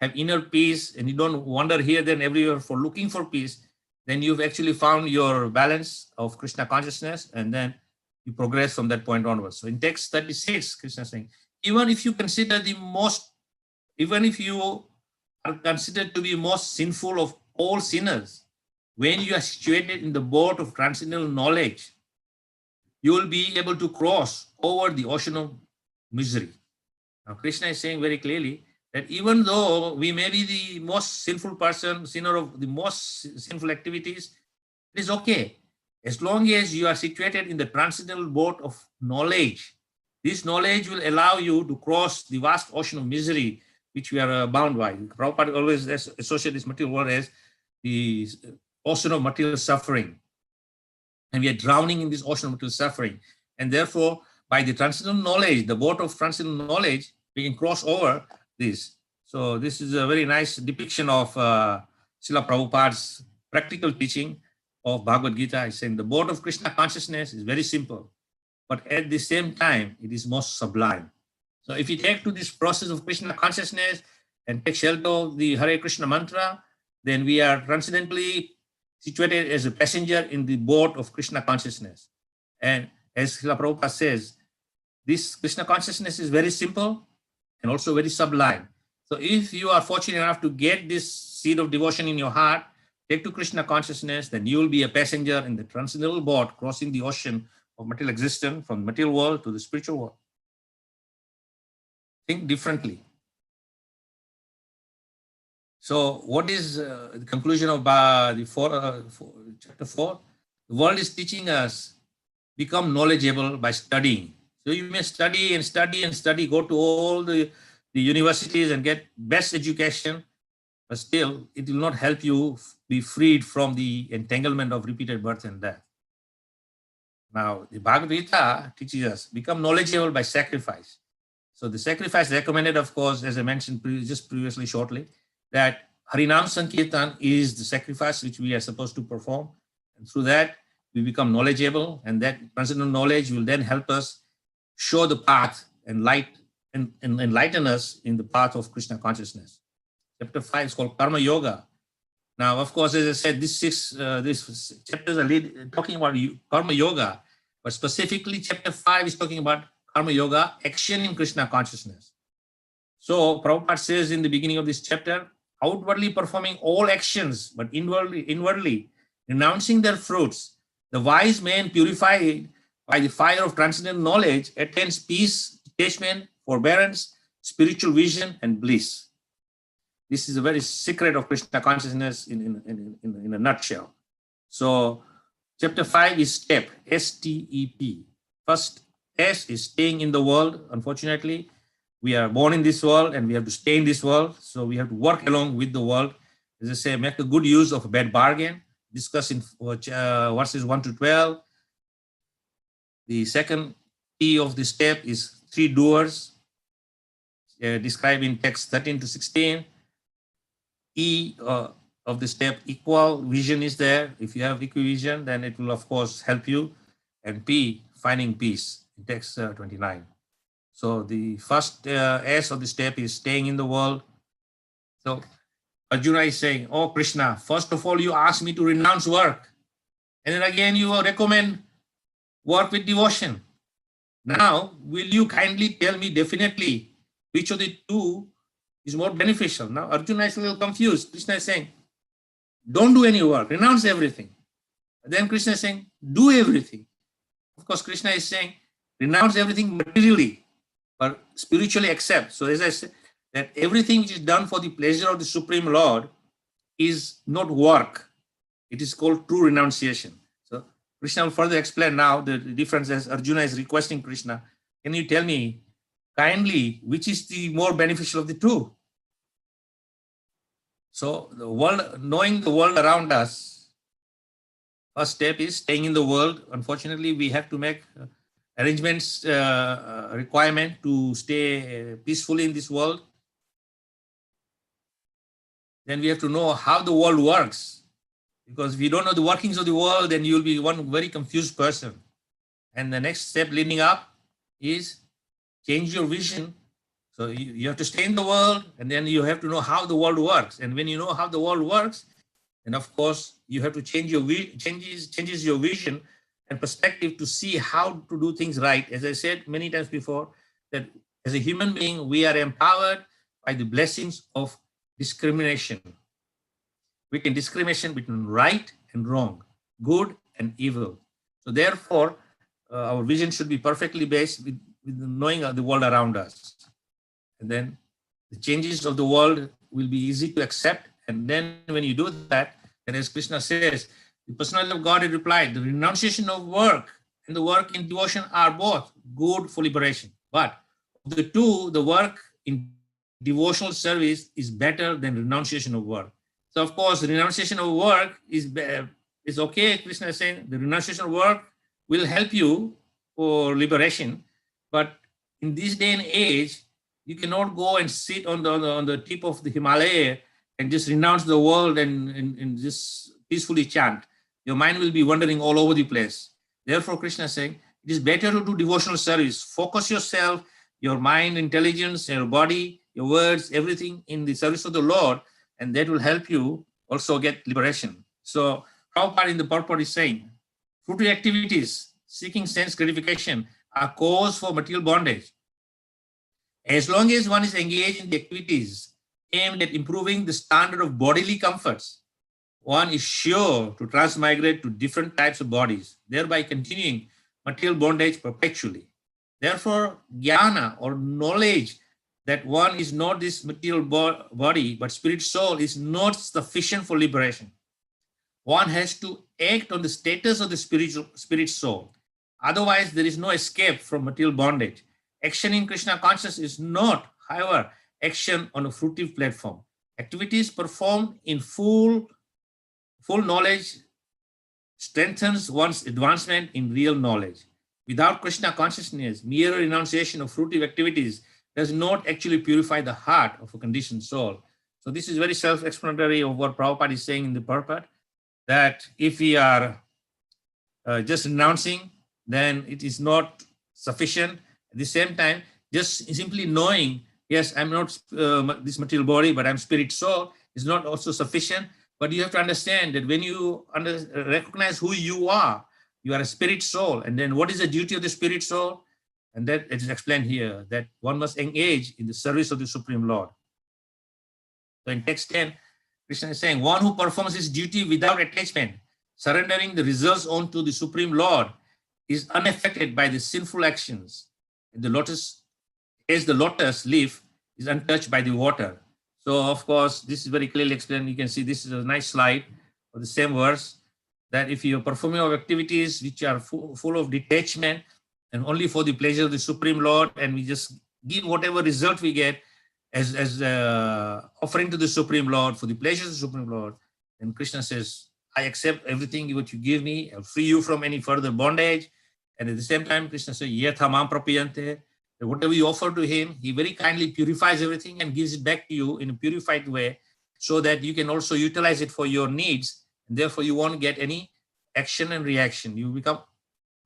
have inner peace, and you don't wander here, then everywhere for looking for peace, then you've actually found your balance of Krishna consciousness, and then you progress from that point onwards. So in text 36, Krishna is saying, even if you are considered to be most sinful of all sinners, when you are situated in the boat of transcendental knowledge, you will be able to cross over the ocean of misery. Now, Krishna is saying very clearly that even though we may be the most sinful person, sinner of the most sinful activities, it is okay. As long as you are situated in the transcendental boat of knowledge, this knowledge will allow you to cross the vast ocean of misery which we are bound by. Prabhupada always associates this material world as the ocean of material suffering. And we are drowning in this ocean of material suffering. And therefore, by the transcendental knowledge, the boat of transcendental knowledge, we can cross over this. So this is a very nice depiction of Srila Prabhupada's practical teaching of Bhagavad Gita. He's saying the boat of Krishna consciousness is very simple, but at the same time, it is most sublime. So if you take to this process of Krishna consciousness and take shelter of the Hare Krishna mantra, then we are transcendently situated as a passenger in the boat of Krishna consciousness. And as Srila Prabhupada says, this Krishna consciousness is very simple and also very sublime. So if you are fortunate enough to get this seed of devotion in your heart, take to Krishna consciousness, then you will be a passenger in the transcendental boat crossing the ocean of material existence from the material world to the spiritual world. Think differently. So what is the conclusion of chapter 4? The world is teaching us become knowledgeable by studying. So you may study and study and study, go to all the universities and get best education, but still it will not help you be freed from the entanglement of repeated birth and death. Now, the Bhagavad Gita teaches us become knowledgeable by sacrifice. So the sacrifice recommended, of course, as I mentioned just previously shortly, that Harinam Sankirtan is the sacrifice which we are supposed to perform. And through that, we become knowledgeable, and that transcendental knowledge will then help us show the path and enlighten us in the path of Krishna consciousness. Chapter 5 is called Karma Yoga. Now, of course, as I said, these chapters are talking about Karma Yoga, but specifically chapter 5 is talking about Karma Yoga, action in Krishna consciousness. So Prabhupada says in the beginning of this chapter, outwardly performing all actions, but inwardly renouncing their fruits, the wise man purified by the fire of transcendental knowledge attains peace, detachment, forbearance, spiritual vision, and bliss. This is a very secret of Krishna consciousness in a nutshell. So chapter 5 is STEP, S-T-E-P. First S is staying in the world. Unfortunately, we are born in this world and we have to stay in this world. So we have to work along with the world. As I say, make a good use of a bad bargain. Discuss in verses 1 to 12. The second T of the step is 3 doers, described in text 13 to 16. E of the step, equal vision is there. If you have equivision, then it will of course help you. And P, finding peace, in text 29. So the first S of the step is staying in the world. So Arjuna is saying, oh Krishna, first of all you ask me to renounce work. And then again you recommend work with devotion. Now, will you kindly tell me definitely which of the two is more beneficial? Now Arjuna is a little confused. Krishna is saying, don't do any work, renounce everything. Then Krishna is saying, do everything. Of course, Krishna is saying, renounce everything materially, but spiritually accept. So as I said, that everything which is done for the pleasure of the Supreme Lord is not work. It is called true renunciation. So Krishna will further explain now the difference as Arjuna is requesting Krishna. Can you tell me kindly which is the more beneficial of the two? So the world, knowing the world around us, first step is staying in the world. Unfortunately, we have to make arrangements, requirement to stay peacefully in this world. Then we have to know how the world works. Because if you don't know the workings of the world, then you'll be one very confused person. And the next step leading up is change your vision. So you have to stay in the world, and then you have to know how the world works. And when you know how the world works, then of course you have to change your changes your vision and perspective to see how to do things right. As I said many times before, that as a human being, we are empowered by the blessings of discrimination. We can discrimination between right and wrong, good and evil. So therefore, our vision should be perfectly based with knowing the world around us. And then the changes of the world will be easy to accept. And then when you do that, and as Krishna says, the personality of God had replied, the renunciation of work and the work in devotion are both good for liberation. But of the two, the work in devotional service is better than renunciation of work. So of course, renunciation of work is okay. Krishna is saying the renunciation of work will help you for liberation. But in this day and age, you cannot go and sit on the tip of the Himalaya and just renounce the world and just peacefully chant. Your mind will be wandering all over the place. Therefore, Krishna is saying, it is better to do devotional service. Focus yourself, your mind, intelligence, your body, your words, everything in the service of the Lord, and that will help you also get liberation. So Prabhupada in the purport is saying, fruitive activities, seeking sense gratification are cause for material bondage. As long as one is engaged in the activities aimed at improving the standard of bodily comforts, one is sure to transmigrate to different types of bodies, thereby continuing material bondage perpetually. Therefore, jnana or knowledge that one is not this material body but spirit soul is not sufficient for liberation. One has to act on the status of the spirit soul. Otherwise, there is no escape from material bondage. Action in Krishna consciousness is not, however, action on a fruitive platform. Activities performed in full knowledge strengthens one's advancement in real knowledge. Without Krishna consciousness, mere renunciation of fruitive activities does not actually purify the heart of a conditioned soul. So this is very self-explanatory of what Prabhupada is saying in the purport, that if we are just renouncing, then it is not sufficient. At the same time, just simply knowing, yes, I'm not this material body, but I'm spirit soul, is not also sufficient. But you have to understand that when you recognize who you are a spirit soul. And then what is the duty of the spirit soul? And that it is explained here, that one must engage in the service of the Supreme Lord. So in text 10, Krishna is saying, one who performs his duty without attachment, surrendering the results onto the Supreme Lord, is unaffected by the sinful actions. As the lotus leaf is untouched by the water. So of course, this is very clearly explained. You can see this is a nice slide of the same verse, that if you are performing of activities which are full of detachment and only for the pleasure of the Supreme Lord, and we just give whatever result we get as offering to the Supreme Lord for the pleasure of the Supreme Lord, and Krishna says, I accept everything what you give me, I'll free you from any further bondage. And at the same time, Krishna says, Yatha mam prapiyante, whatever you offer to him, he very kindly purifies everything and gives it back to you in a purified way, so that you can also utilize it for your needs. And therefore, you won't get any action and reaction. You become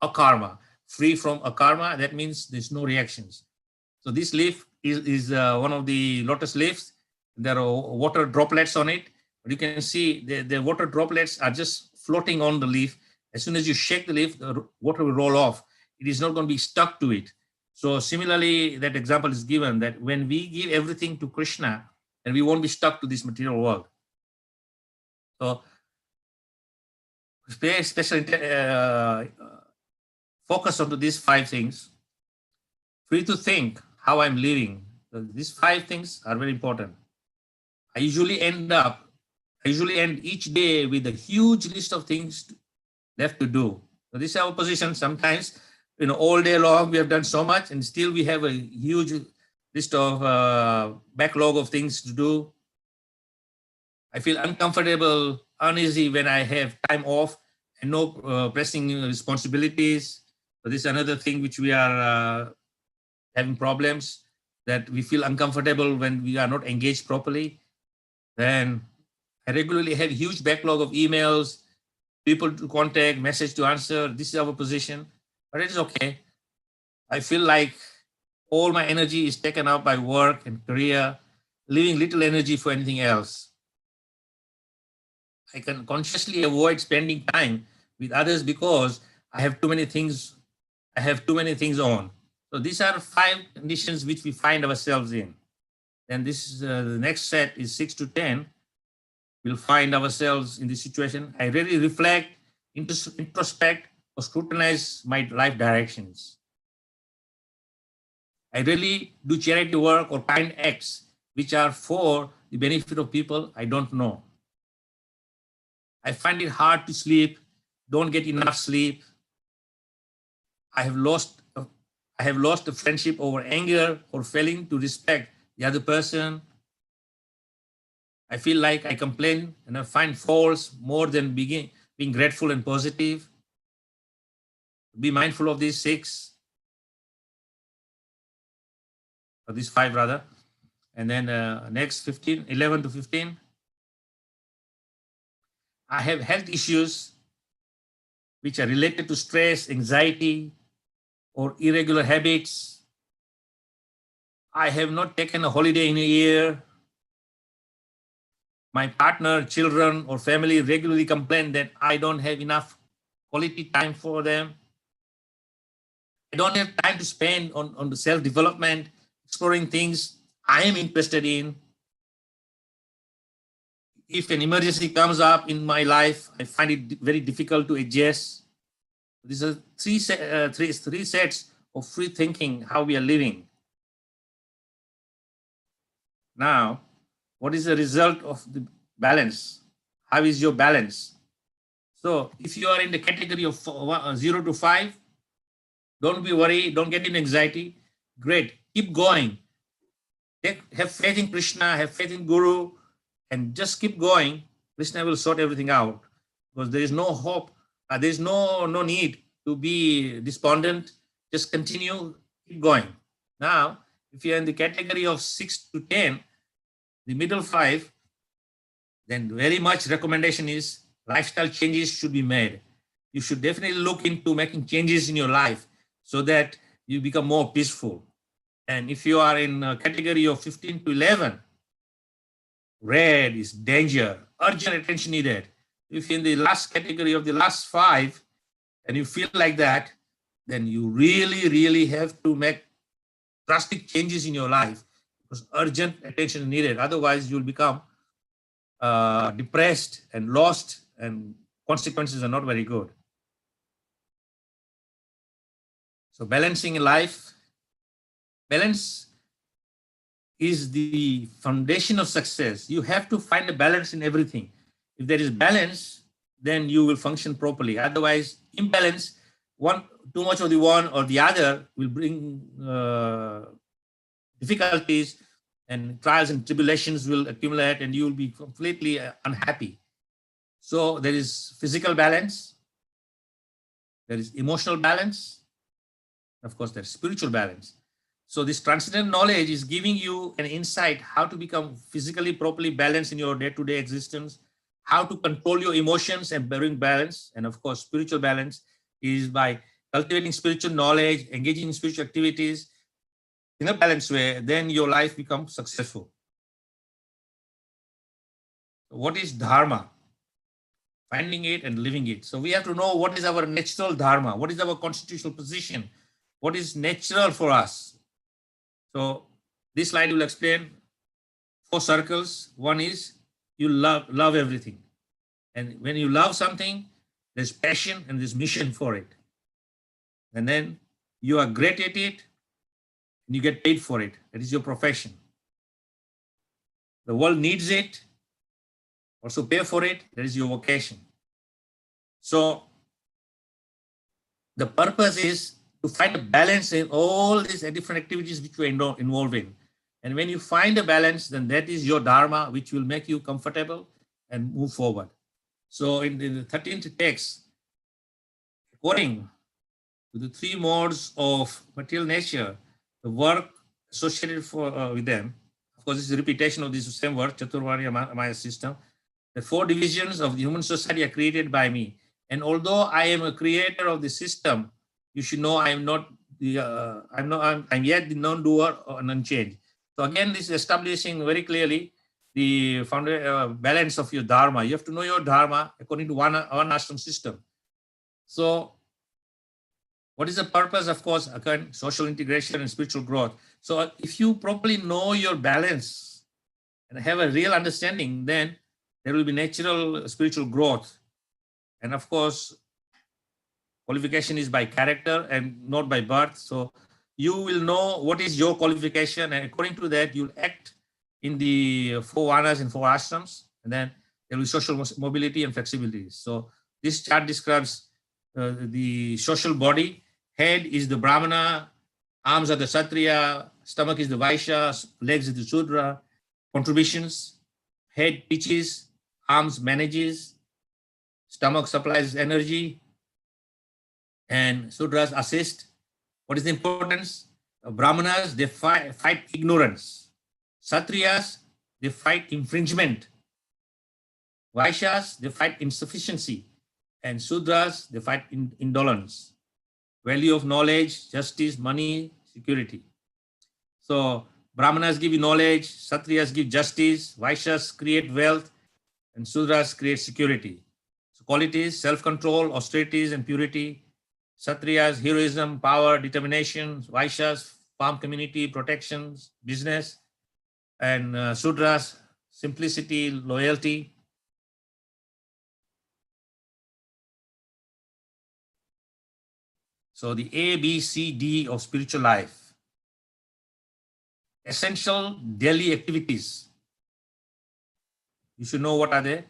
a karma, free from a karma. That means there's no reactions. So this leaf is one of the lotus leaves. There are water droplets on it. But you can see the water droplets are just floating on the leaf. As soon as you shake the leaf, the water will roll off. It is not going to be stuck to it. So similarly, that example is given that when we give everything to Krishna, then we won't be stuck to this material world. So pay special focus onto these 5 things. Free to think how I'm living. So these 5 things are very important. I usually end each day with a huge list of things left to do. So this is our position. Sometimes, all day long we have done so much, and still we have a huge list of backlog of things to do. I feel uncomfortable, uneasy when I have time off and no pressing responsibilities. So this is another thing which we are having problems, that we feel uncomfortable when we are not engaged properly. Then I regularly have huge backlog of emails, people to contact, message to answer. This is our position, but it is okay. I feel like all my energy is taken up by work and career, leaving little energy for anything else. I can consciously avoid spending time with others because I have too many things. I have too many things on. So these are 5 conditions which we find ourselves in. Then this is the next set is 6 to 10. We'll find ourselves in this situation. I really reflect, introspect, or scrutinize my life directions. I really do charity work or kind acts which are for the benefit of people I don't know. I find it hard to sleep, don't get enough sleep. I have lost a friendship over anger or failing to respect the other person. I feel like I complain and I find faults more than being grateful and positive. Be mindful of these 6, or these 5 rather. And then next 11 to 15. I have health issues which are related to stress, anxiety, or irregular habits. I have not taken a holiday in a year. My partner, children, or family regularly complain that I don't have enough quality time for them. I don't have time to spend on the self-development, exploring things I am interested in. If an emergency comes up in my life, I find it very difficult to adjust. These are three sets of free thinking, how we are living. Now, what is the result of the balance? How is your balance? So if you are in the category of 0 to 5, don't be worried, don't get in anxiety. Great, keep going. Have faith in Krishna, have faith in Guru, and just keep going. Krishna will sort everything out, because there is no hope. There is no need to be despondent. Just continue, keep going. Now, if you are in the category of 6 to 10, the middle 5, then very much recommendation is lifestyle changes should be made. You should definitely look into making changes in your life so that you become more peaceful. And if you are in a category of 15 to 11, red is danger, urgent attention needed. If you're in the last category of the last 5 and you feel like that, then you really have to make drastic changes in your life, because urgent attention is needed. Otherwise, you'll become depressed and lost, and consequences are not very good. So balancing life, balance is the foundation of success. You have to find a balance in everything. If there is balance, then you will function properly. Otherwise, imbalance, too much of the one or the other will bring difficulties, and trials and tribulations will accumulate, and you will be completely unhappy. So there is physical balance, there is emotional balance, of course, there's spiritual balance. So this transcendental knowledge is giving you an insight how to become physically properly balanced in your day-to-day existence, how to control your emotions and bring balance. And of course, spiritual balance is by cultivating spiritual knowledge, engaging in spiritual activities in a balanced way, then your life becomes successful. What is dharma? Finding it and living it. So we have to know what is our natural dharma, what is our constitutional position, what is natural for us. So this slide will explain 4 circles. One is you love everything. And when you love something, there's passion and there's mission for it. And then you are great at it and you get paid for it. That is your profession. The world needs it, also pay for it. That is your vocation. So the purpose is to find a balance in all these different activities which you are involved in. And when you find a balance, then that is your dharma, which will make you comfortable and move forward. So in the 13th text, according to the 3 modes of material nature, the work associated with them, of course, this is a repetition of this same word, Chaturvarya Maya system. The 4 divisions of the human society are created by me. And although I am a creator of the system, you should know I am not the I'm yet the non-doer and unchanged. So again, this is establishing very clearly the balance of your dharma. You have to know your dharma according to one ashram system. So what is the purpose? Of course, again, social integration and spiritual growth. So if you properly know your balance and have a real understanding, then there will be natural spiritual growth. And of course, qualification is by character and not by birth. So you will know what is your qualification, and according to that, you'll act in the 4 vanas and 4 ashrams, and then there will be social mobility and flexibility. So this chart describes the social body. Head is the Brahmana, arms are the Kshatriya, stomach is the Vaishya, legs is the Shudra. Contributions: head teaches, arms manages, stomach supplies energy, and Sudras assist. What is the importance? Brahmanas, they fight ignorance. Kshatriyas, they fight infringement. Vaishyas, they fight insufficiency. And Sudras, they fight indolence. Value of knowledge, justice, money, security. So Brahmanas give you knowledge, Kshatriyas give justice, Vaishyas create wealth, and Sudras create security. So qualities: self-control, austerities, and purity. Kshatriyas, heroism, power, determination. Vaishyas, farm community, protections, business. And Sudras, simplicity, loyalty. So the A, B, C, D of spiritual life. Essential daily activities. You should know what are they.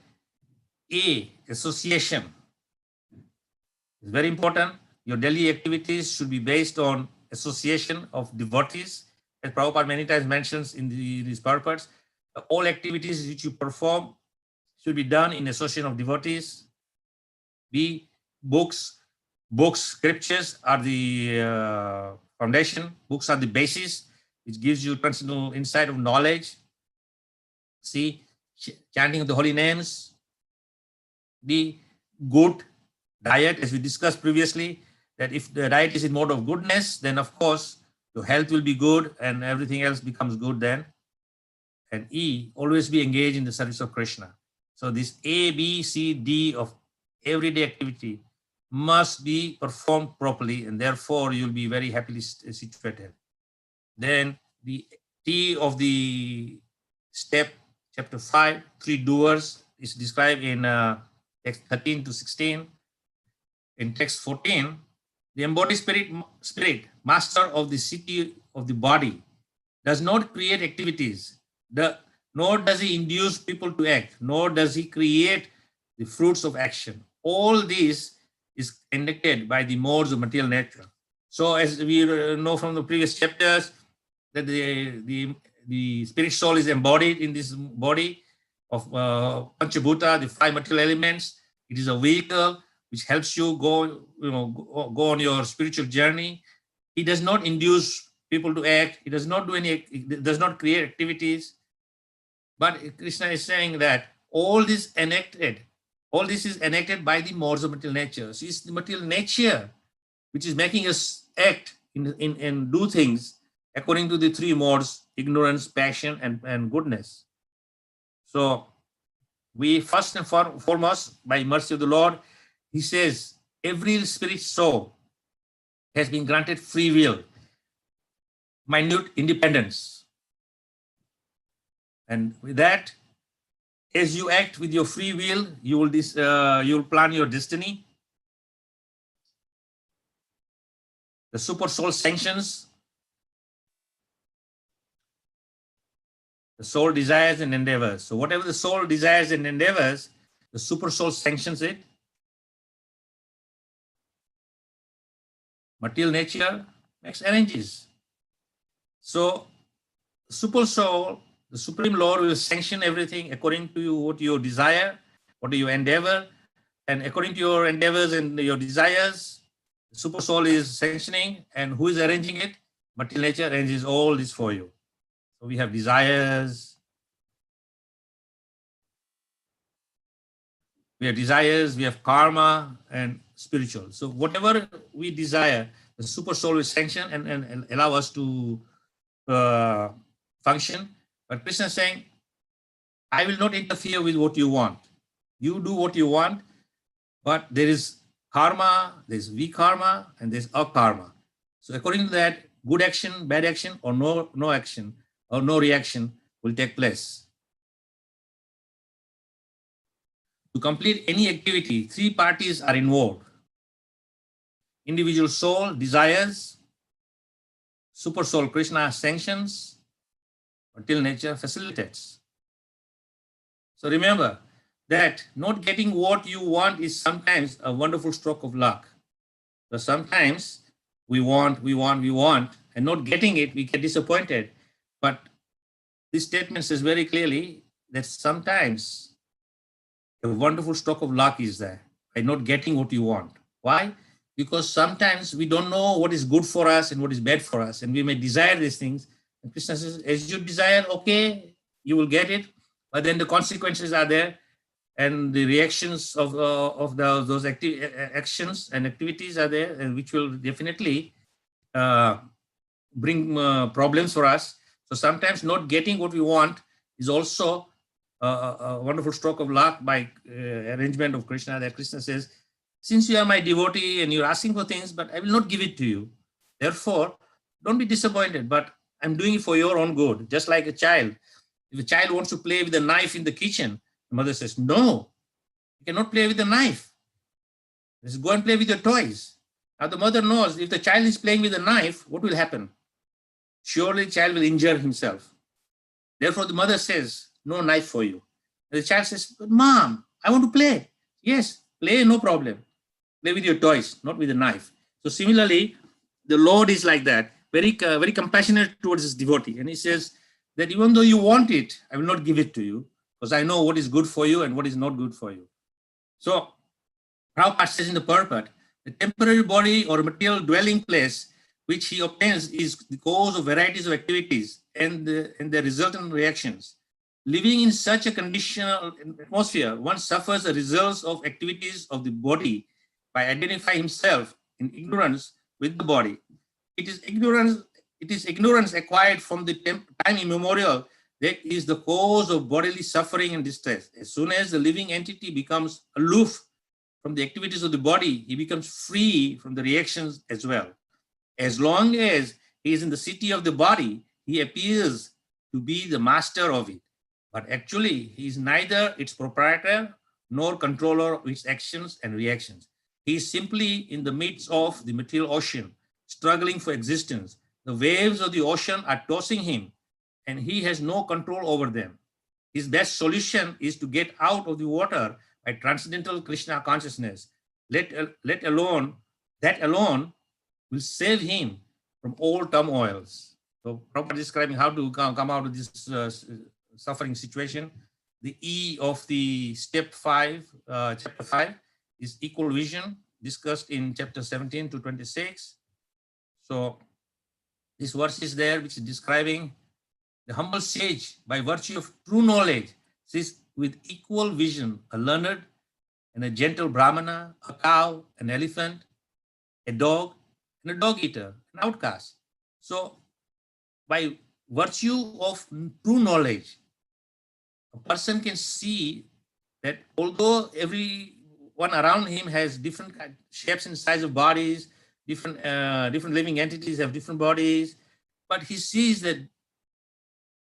A, association. It's very important. Your daily activities should be based on association of devotees. As Prabhupada many times mentions in these purports, all activities which you perform should be done in association of devotees. B, books. Books, scriptures are the foundation. Books are the basis, which gives you transcendental insight of knowledge. C, chanting of the holy names. D, good diet, as we discussed previously, that if the diet is in mode of goodness, then of course your health will be good and everything else becomes good then. And E, always be engaged in the service of Krishna. So this A, B, C, D of everyday activity must be performed properly, and therefore you'll be very happily situated. Then the T of the step, chapter 5, 3 doers, is described in text 13 to 16. In text 14, the embodied spirit, master of the city of the body, does not create activities, nor does he induce people to act, nor does he create the fruits of action. All this is conducted by the modes of material nature. So as we know from the previous chapters, that the spirit soul is embodied in this body of Panchabhuta, the five material elements. It is a vehicle which helps you go on your spiritual journey. He does not induce people to act. He does not do it does not create activities. But Krishna is saying that all this is enacted by the modes of material nature. So it's the material nature which is making us act and do things according to the three modes: ignorance, passion, and goodness. So we first and foremost, by mercy of the Lord, he says, every spirit soul has been granted free will, minute independence. And with that, as you act with your free will, you will plan your destiny. The super soul sanctions the soul desires and endeavors. So whatever the soul desires and endeavors, the super soul sanctions it. Material nature makes arranges. So super soul, the Supreme Lord, will sanction everything according to what you desire, what you endeavor, and according to your endeavors and your desires, the super soul is sanctioning. And who is arranging it? Material nature arranges all this for you. So we have desires, we have karma and spiritual. So whatever we desire, the super soul will sanction and allow us to function. But Krishna is saying, I will not interfere with what you want. You do what you want, but there is karma, there's vikarma, and there's akarma. So according to that, good action, bad action, or no action, or no reaction will take place. To complete any activity, three parties are involved: individual soul desires, super soul Krishna sanctions, material nature facilitates. So remember that not getting what you want is sometimes a wonderful stroke of luck. So sometimes we want, and not getting it, we get disappointed. But this statement says very clearly that sometimes a wonderful stroke of luck is there by not getting what you want. Why? Because sometimes we don't know what is good for us and what is bad for us, and we may desire these things. And Krishna says, as you desire, okay, you will get it, but then the consequences are there, and the reactions of those actions and activities are there, and which will definitely bring problems for us. So sometimes not getting what we want is also a wonderful stroke of luck by arrangement of Krishna, that Krishna says, since you are my devotee and you're asking for things, but I will not give it to you. Therefore, don't be disappointed, but I'm doing it for your own good. Just like a child. If a child wants to play with a knife in the kitchen, the mother says, no, you cannot play with a knife. Let's go and play with your toys. Now the mother knows if the child is playing with a knife, what will happen? Surely the child will injure himself. Therefore, the mother says, no knife for you. And the child says, but mom, I want to play. Yes, play, no problem. Play with your toys, not with a knife. So similarly, the Lord is like that, very compassionate towards his devotee. And he says that even though you want it, I will not give it to you, because I know what is good for you and what is not good for you. So Prabhupada says in the purport, the temporary body or material dwelling place which he obtains is the cause of varieties of activities and the resultant reactions. Living in such a conditional atmosphere, one suffers the results of activities of the body by identifying himself in ignorance with the body. It is ignorance acquired from the time immemorial that is the cause of bodily suffering and distress. As soon as the living entity becomes aloof from the activities of the body, he becomes free from the reactions as well. As long as he is in the city of the body, he appears to be the master of it. But actually, he is neither its proprietor nor controller of its actions and reactions. He is simply in the midst of the material ocean, struggling for existence, The waves of the ocean are tossing him, and he has no control over them. His best solution is to get out of the water by transcendental Krishna consciousness. Let alone that alone will save him from all turmoils. So Prabhupada describing how to come out of this suffering situation. The E of the step 5, chapter 5 is equal vision, discussed in chapter 17 to 26. So this verse is there, which is describing the humble sage, by virtue of true knowledge, sees with equal vision a learned and a gentle brahmana, a cow, an elephant, a dog, and a dog eater, an outcast. So by virtue of true knowledge, a person can see that although everyone around him has different shapes and size of bodies, different living entities have different bodies, but he sees that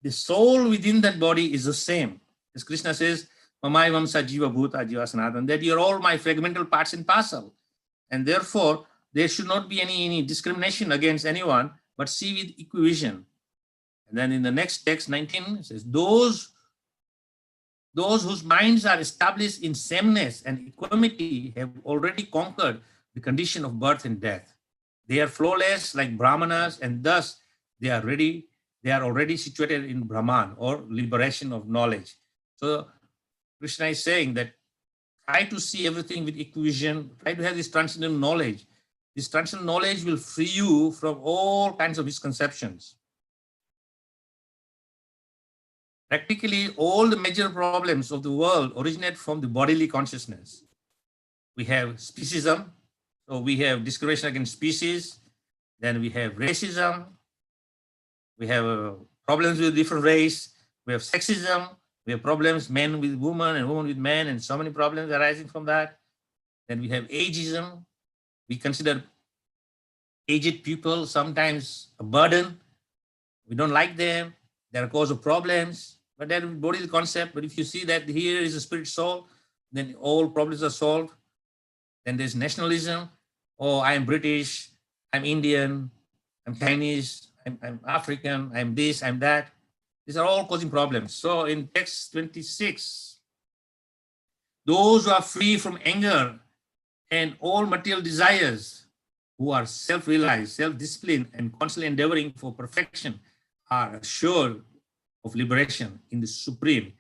the soul within that body is the same. As Krishna says, Mamaivam Sajiva Bhuta Jiva Sanatan, that you're all my fragmental parts and parcel. And therefore, there should not be any discrimination against anyone, but see with equivision. And then in the next text, 19, it says, those whose minds are established in sameness and equanimity have already conquered the condition of birth and death. They are flawless like Brahmanas, and thus they are already situated in Brahman, or liberation of knowledge. So Krishna is saying that try to see everything with equivision, try to have this transcendental knowledge. This transcendental knowledge will free you from all kinds of misconceptions. Practically, all the major problems of the world originate from the bodily consciousness. We have speciesism, so we have discrimination against species. Then we have racism. We have problems with different race. We have sexism. We have problems, men with women and women with men, and so many problems arising from that. Then we have ageism. We consider aged people sometimes a burden. We don't like them. They're a cause of problems. But that is bodily concept. But if you see that here is a spirit soul, then all problems are solved. Then there's nationalism. Oh, I'm British, I'm Indian, I'm Chinese, I'm African, I'm this, I'm that. These are all causing problems. So in text 26, those who are free from anger and all material desires, who are self-realized, self-disciplined, and constantly endeavoring for perfection, are assured of liberation in the Supreme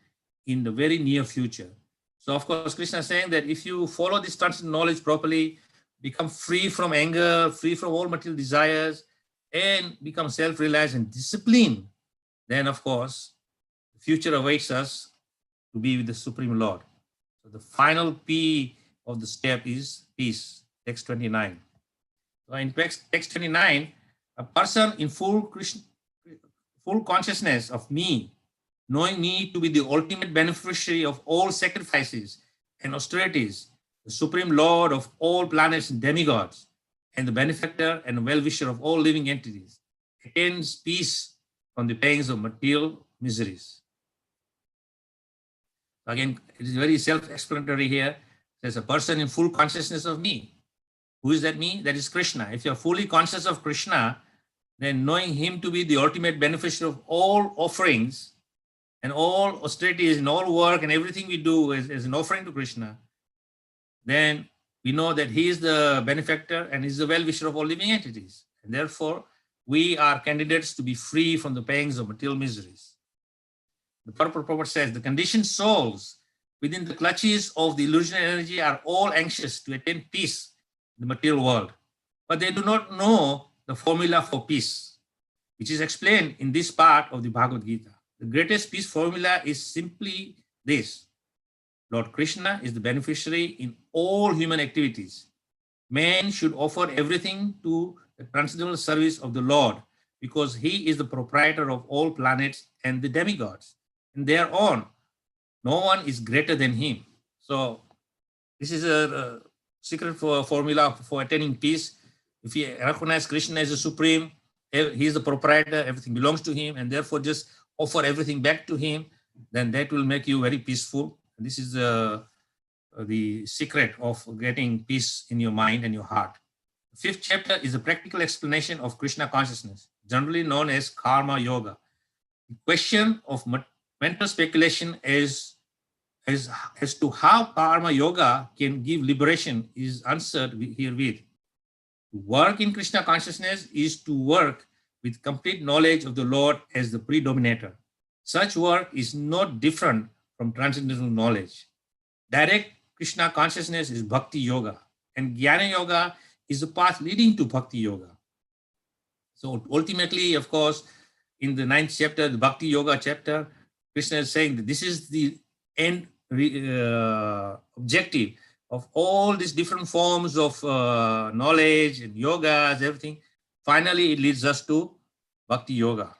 in the very near future. So of course, Krishna is saying that if you follow this transcendental knowledge properly, become free from anger, free from all material desires, and become self-realized and disciplined, then of course, the future awaits us to be with the Supreme Lord. So the final P of the step is peace, text 29. So in text 29, a person in full consciousness of me, knowing me to be the ultimate beneficiary of all sacrifices and austerities, the Supreme Lord of all planets and demigods, and the benefactor and well-wisher of all living entities, attains peace from the pangs of material miseries. Again, it is very self-explanatory here. There's a person in full consciousness of me. Who is that me? That is Krishna. If you're fully conscious of Krishna, then knowing him to be the ultimate beneficiary of all offerings and all austerities and all work and everything we do is an offering to Krishna, then we know that he is the benefactor and is the well-wisher of all living entities. And therefore, we are candidates to be free from the pangs of material miseries. The Purport Prophet says, the conditioned souls within the clutches of the illusionary energy are all anxious to attain peace in the material world, but they do not know the formula for peace, which is explained in this part of the Bhagavad Gita. The greatest peace formula is simply this: Lord Krishna is the beneficiary in all human activities. Man should offer everything to the transcendental service of the Lord, because he is the proprietor of all planets and the demigods. And thereon, no one is greater than him. So this is a secret formula for attaining peace. If you recognize Krishna as the supreme, he is the proprietor, everything belongs to him, and therefore just offer everything back to him, then that will make you very peaceful. And this is the secret of getting peace in your mind and your heart. Fifth chapter is a practical explanation of Krishna consciousness, generally known as karma yoga. The question of mental speculation as to how karma yoga can give liberation is answered herewith. To work in Krishna consciousness is to work with complete knowledge of the Lord as the predominator. Such work is not different from transcendental knowledge. Direct Krishna consciousness is bhakti yoga, and jnana yoga is the path leading to bhakti yoga. So ultimately, of course, in the 9th chapter, the bhakti yoga chapter, Krishna is saying that this is the end objective of all these different forms of knowledge and yogas, everything. Finally, it leads us to bhakti yoga.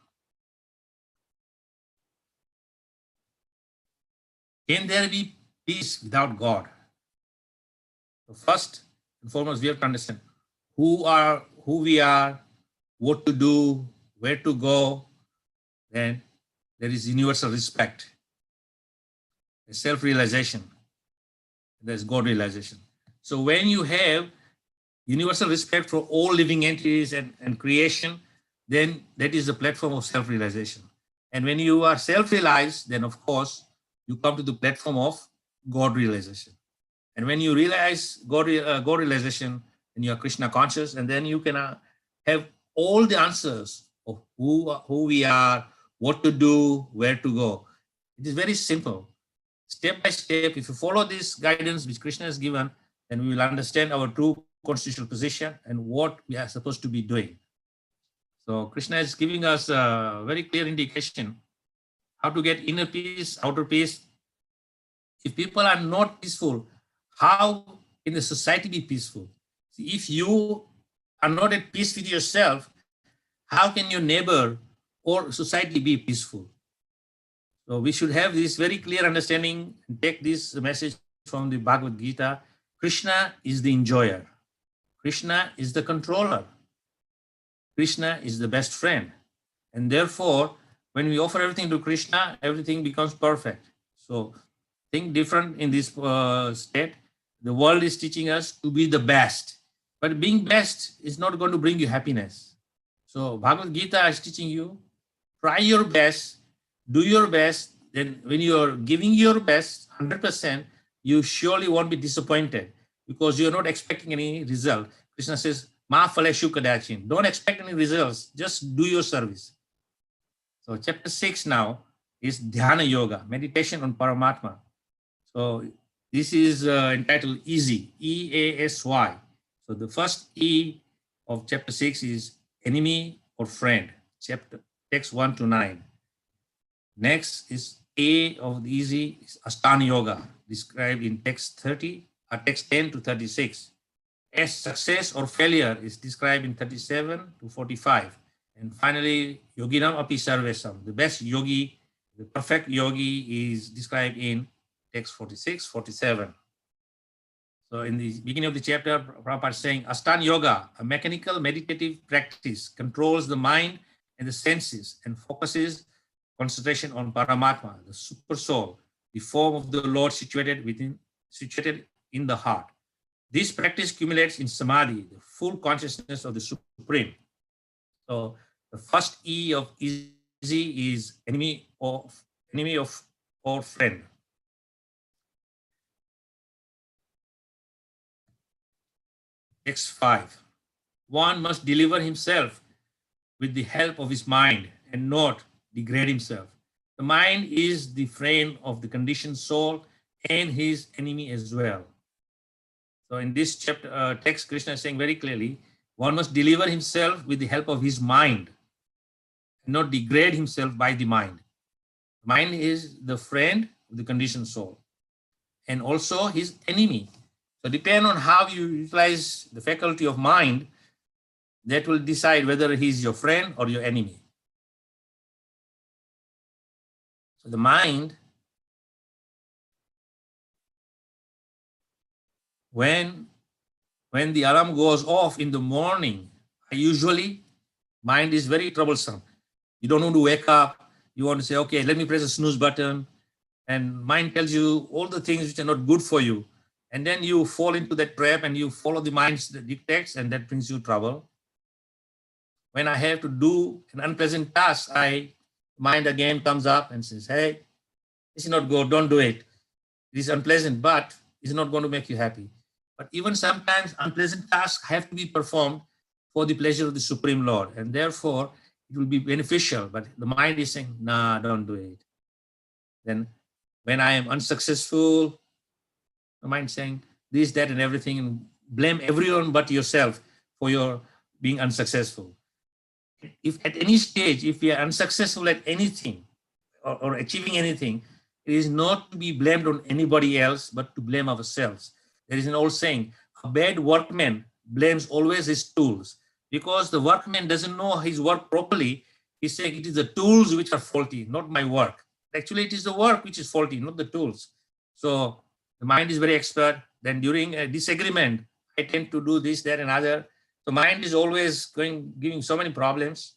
Can there be peace without God? So first and foremost, we have to understand who we are, what to do, where to go. Then there is universal respect, self-realization, there's God realization. So when you have universal respect for all living entities and creation, then that is the platform of self-realization. And when you are self-realized, then of course, you come to the platform of God realization. And when you realize God realization, then you are Krishna conscious, and then you can have all the answers of who we are, what to do, where to go. It is very simple. Step by step, if you follow this guidance which Krishna has given, then we will understand our true constitutional position and what we are supposed to be doing. So Krishna is giving us a very clear indication how to get inner peace, outer peace. If people are not peaceful, how can the society be peaceful? See, if you are not at peace with yourself, how can your neighbor or society be peaceful? So we should have this very clear understanding and take this message from the Bhagavad Gita. Krishna is the enjoyer. Krishna is the controller. Krishna is the best friend. And therefore, when we offer everything to Krishna, everything becomes perfect. So think different in this state. The world is teaching us to be the best. But being best is not going to bring you happiness. So Bhagavad Gita is teaching you, try your best, do your best. Then when you are giving your best, 100%, you surely won't be disappointed because you're not expecting any result. Krishna says, Ma phaleshu kadachin. Don't expect any results. Just do your service. So chapter 6 now is Dhyana Yoga, meditation on Paramatma. So this is entitled Easy, E-A-S-Y. So the first E of chapter 6 is enemy or friend, chapter text 1 to 9. Next is A of the easy is Ashtanga Yoga, described in text 10 to 36. S, success or failure, is described in 37 to 45. And finally, Yoginam Api Sarvesam, the best yogi, the perfect yogi, is described in text 46, 47. So in the beginning of the chapter, Prabhupada is saying, Ashtanga Yoga, a mechanical meditative practice, controls the mind and the senses and focuses concentration on Paramatma, the super soul, the form of the Lord situated in the heart. This practice accumulates in samadhi, the full consciousness of the Supreme. So the first E of easy is enemy of or friend. Text 5. One must deliver himself with the help of his mind and not degrade himself. The mind is the friend of the conditioned soul and his enemy as well. So in this chapter, text, Krishna is saying very clearly, one must deliver himself with the help of his mind and not degrade himself by the mind. Mind is the friend of the conditioned soul and also his enemy. So depending on how you utilize the faculty of mind, that will decide whether he's your friend or your enemy. So the mind, when the alarm goes off in the morning, usually mind is very troublesome. You don't want to wake up. You want to say, okay, let me press the snooze button. And mind tells you all the things which are not good for you. and then you fall into that trap and you follow the mind's dictates, and that brings you trouble. When I have to do an unpleasant task, mind again comes up and says, hey, this is not good, don't do it. It is unpleasant, but it's not going to make you happy. But even sometimes unpleasant tasks have to be performed for the pleasure of the Supreme Lord, and therefore it will be beneficial. But the mind is saying, nah, don't do it. Then when I am unsuccessful, the mind saying this, that, and everything, and blame everyone but yourself for your being unsuccessful. If at any stage, if we are unsuccessful at anything or achieving anything, it is not to be blamed on anybody else, but to blame ourselves. There is an old saying, a bad workman blames always his tools, because the workman doesn't know his work properly. He's saying it is the tools which are faulty, not my work. Actually, it is the work which is faulty, not the tools. So the mind is very expert. Then during a disagreement, I tend to do this, that, and other. The mind is always giving so many problems.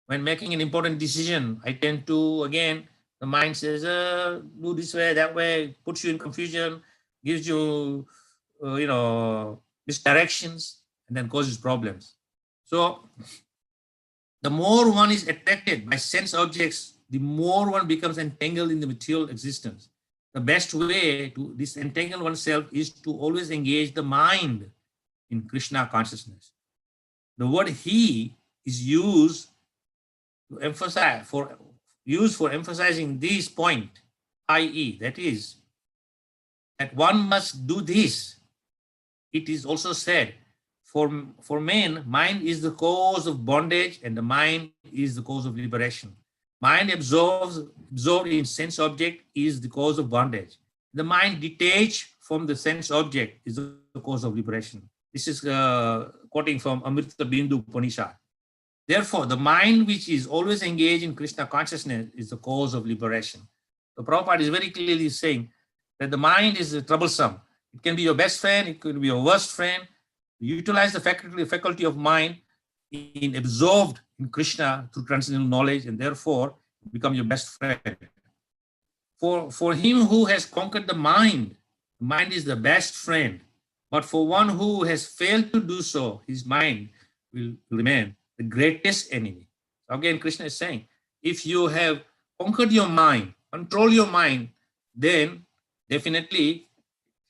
When making an important decision, I tend to, again, the mind says, do this way, that way, puts you in confusion, gives you, misdirections, and then causes problems. So the more one is attracted by sense objects, the more one becomes entangled in the material existence. The best way to disentangle oneself is to always engage the mind in Krishna consciousness. The word he is used to emphasize for emphasizing this point, i.e., that is, that one must do this. It is also said, for men, mind is the cause of bondage and the mind is the cause of liberation. Mind absorbed in sense object is the cause of bondage. The mind detached from the sense object is the cause of liberation. This is quoting from Amrita Bindu Upanishad. Therefore, the mind which is always engaged in Krishna consciousness is the cause of liberation. The Prabhupada is very clearly saying that the mind is troublesome. It can be your best friend, it could be your worst friend. Utilize the faculty of mind in absorbed in Krishna through transcendental knowledge, and therefore become your best friend. For him who has conquered the mind is the best friend. But for one who has failed to do so, his mind will remain the greatest enemy. Again, Krishna is saying, if you have conquered your mind, control your mind, then definitely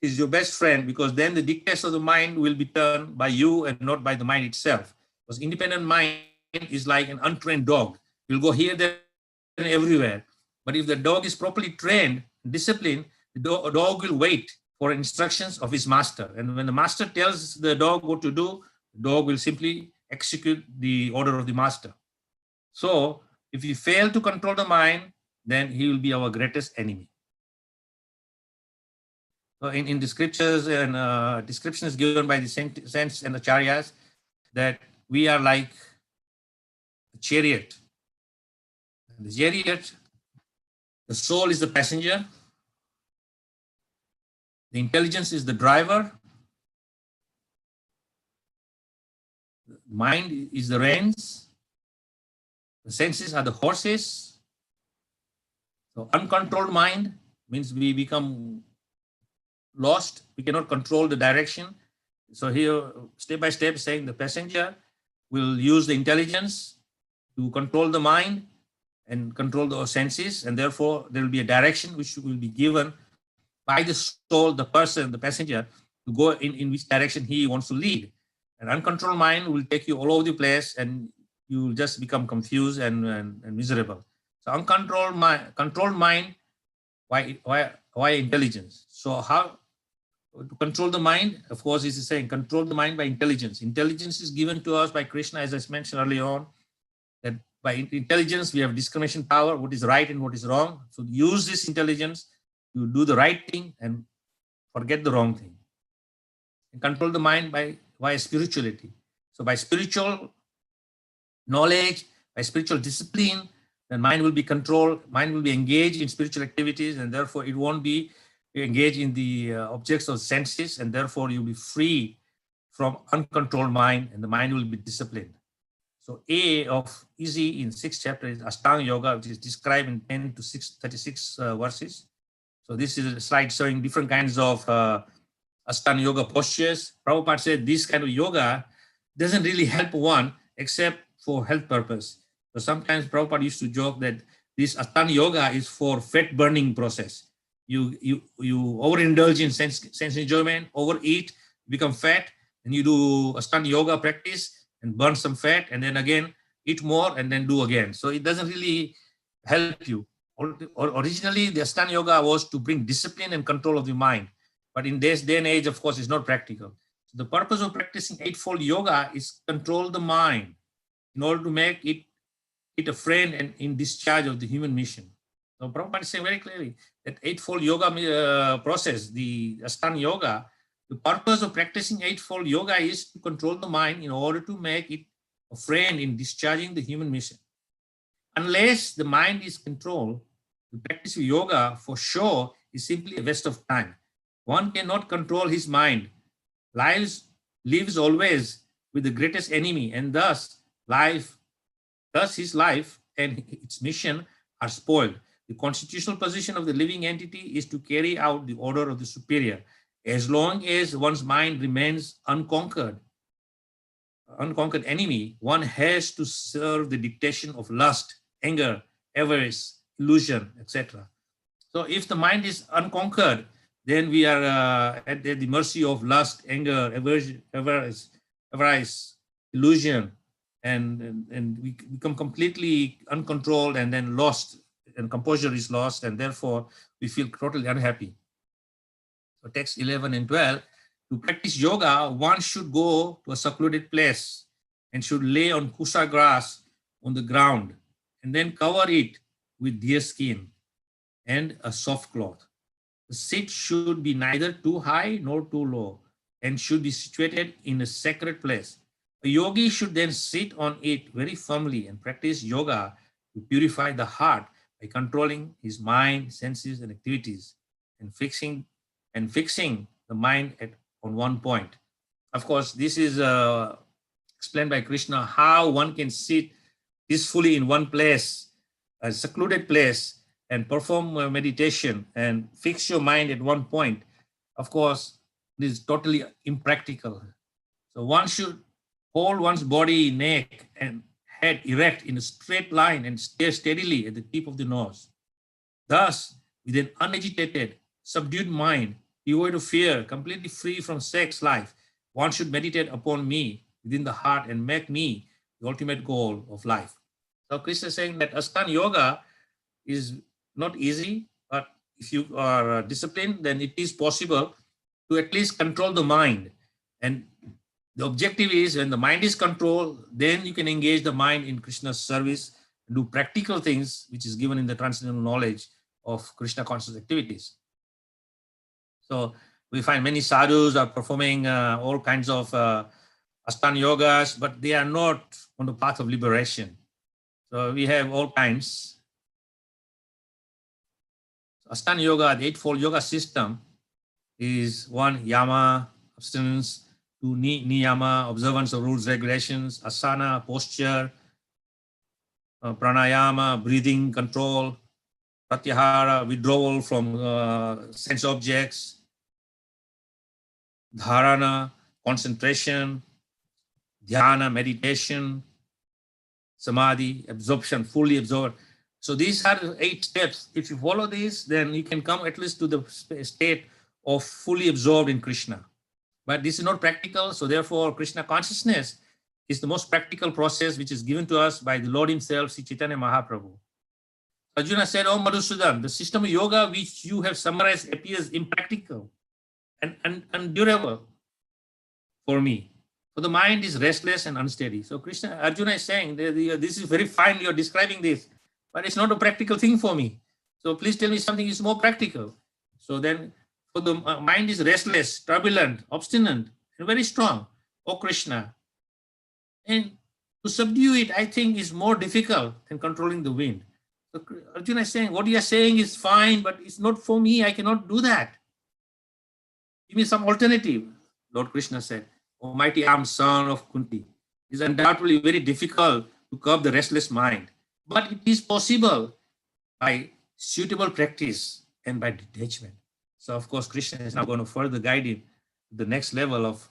is your best friend, because then the dictates of the mind will be turned by you and not by the mind itself. Because independent mind is like an untrained dog. You'll go here, there, and everywhere. But if the dog is properly trained, disciplined, the dog will wait for instructions of his master. And when the master tells the dog what to do, the dog will simply execute the order of the master. So if we fail to control the mind, then he will be our greatest enemy. So in the scriptures, and description is given by the saints and acharyas that we are like a chariot. And the chariot, the soul is the passenger, the intelligence is the driver, the mind is the reins, the senses are the horses. So uncontrolled mind means we become lost, we cannot control the direction. So here, step by step, saying the passenger will use the intelligence to control the mind and control the senses, and therefore there will be a direction which will be given by the soul, the person, the passenger, to go in which direction he wants to lead. An uncontrolled mind will take you all over the place, and you will just become confused and miserable. So uncontrolled mind, controlled mind, why intelligence? So how to control the mind? Of course, this is saying control the mind by intelligence. Intelligence is given to us by Krishna, as I mentioned earlier on, that by intelligence we have discrimination power, what is right and what is wrong. So use this intelligence to do the right thing and forget the wrong thing. And control the mind by spirituality. So by spiritual knowledge, by spiritual discipline, the mind will be controlled, mind will be engaged in spiritual activities, and therefore it won't be engaged in the objects of senses, and therefore you'll be free from uncontrolled mind, and the mind will be disciplined. So A of easy in 6th chapter is Ashtanga Yoga, which is described in 10 to 36 verses. So this is a slide showing different kinds of Ashtanga yoga postures. Prabhupada said this kind of yoga doesn't really help one except for health purpose. So sometimes Prabhupada used to joke that this Ashtanga yoga is for fat burning process. You overindulge in sense enjoyment, overeat, become fat, and you do Ashtanga yoga practice and burn some fat, and then again eat more and then do again. So it doesn't really help you. Originally, the Ashtanga yoga was to bring discipline and control of the mind. But in this day and age, of course, it's not practical. So the purpose of practicing eightfold yoga is control the mind in order to make it a friend and in discharge of the human mission. So Prabhupada is saying very clearly that eightfold yoga process, the Ashtanga yoga, the purpose of practicing eightfold yoga is to control the mind in order to make it a friend in discharging the human mission. Unless the mind is controlled, the practice of yoga for sure is simply a waste of time. One cannot control his mind. Lives always with the greatest enemy, and thus his life and its mission are spoiled. The constitutional position of the living entity is to carry out the order of the superior. As long as one's mind remains unconquered enemy, one has to serve the dictation of lust, anger, avarice, illusion, etc. So if the mind is unconquered, then we are at the mercy of lust, anger, avarice, illusion, and we become completely uncontrolled and then lost, and composure is lost, and therefore we feel totally unhappy. So text 11 and 12, to practice yoga, one should go to a secluded place and should lay on kusa grass on the ground and then cover it with deer skin and a soft cloth. The seat should be neither too high nor too low and should be situated in a sacred place. A yogi should then sit on it very firmly and practice yoga to purify the heart by controlling his mind, senses, and activities, and fixing the mind on one point. Of course, this is explained by Krishna how one can sit peacefully in one place, a secluded place, and perform meditation and fix your mind at one point. Of course, this is totally impractical. So one should hold one's body, neck, and head erect in a straight line and stare steadily at the tip of the nose. Thus, with an unagitated, subdued mind, devoid of fear, completely free from sex life, one should meditate upon me within the heart and make me the ultimate goal of life. So Krishna is saying that Ashtanga yoga is not easy, but if you are disciplined, then it is possible to at least control the mind. And the objective is when the mind is controlled, then you can engage the mind in Krishna's service and do practical things, which is given in the transcendental knowledge of Krishna conscious activities. So we find many sadhus are performing all kinds of Ashtanga yogas, but they are not on the path of liberation. So we have all kinds. Ashtanga yoga, the eightfold yoga system, is 1, yama, abstinence, 2, niyama, observance of rules, regulations, asana, posture, pranayama, breathing control, pratyahara, withdrawal from sense objects, dharana, concentration, dhyana, meditation, samadhi, absorption, fully absorbed. So these are 8 steps. If you follow these, then you can come at least to the state of fully absorbed in Krishna. But this is not practical, so therefore Krishna consciousness is the most practical process which is given to us by the Lord himself, Sri Chaitanya Mahaprabhu. Arjuna said, "Oh Madhusudan, the system of yoga which you have summarized appears impractical and undurable for me. For the mind is restless and unsteady." So Arjuna is saying, this is very fine, you're describing this, but it's not a practical thing for me. So please tell me something is more practical. So then, for the mind is restless, turbulent, obstinate, and very strong, O Krishna. And to subdue it, I think, is more difficult than controlling the wind. So Arjuna is saying, what you are saying is fine, but it's not for me. I cannot do that. Give me some alternative. Lord Krishna said, O mighty armed son of Kunti, it is undoubtedly very difficult to curb the restless mind, but it is possible by suitable practice and by detachment. So of course, Krishna is now going to further guide him to the next level of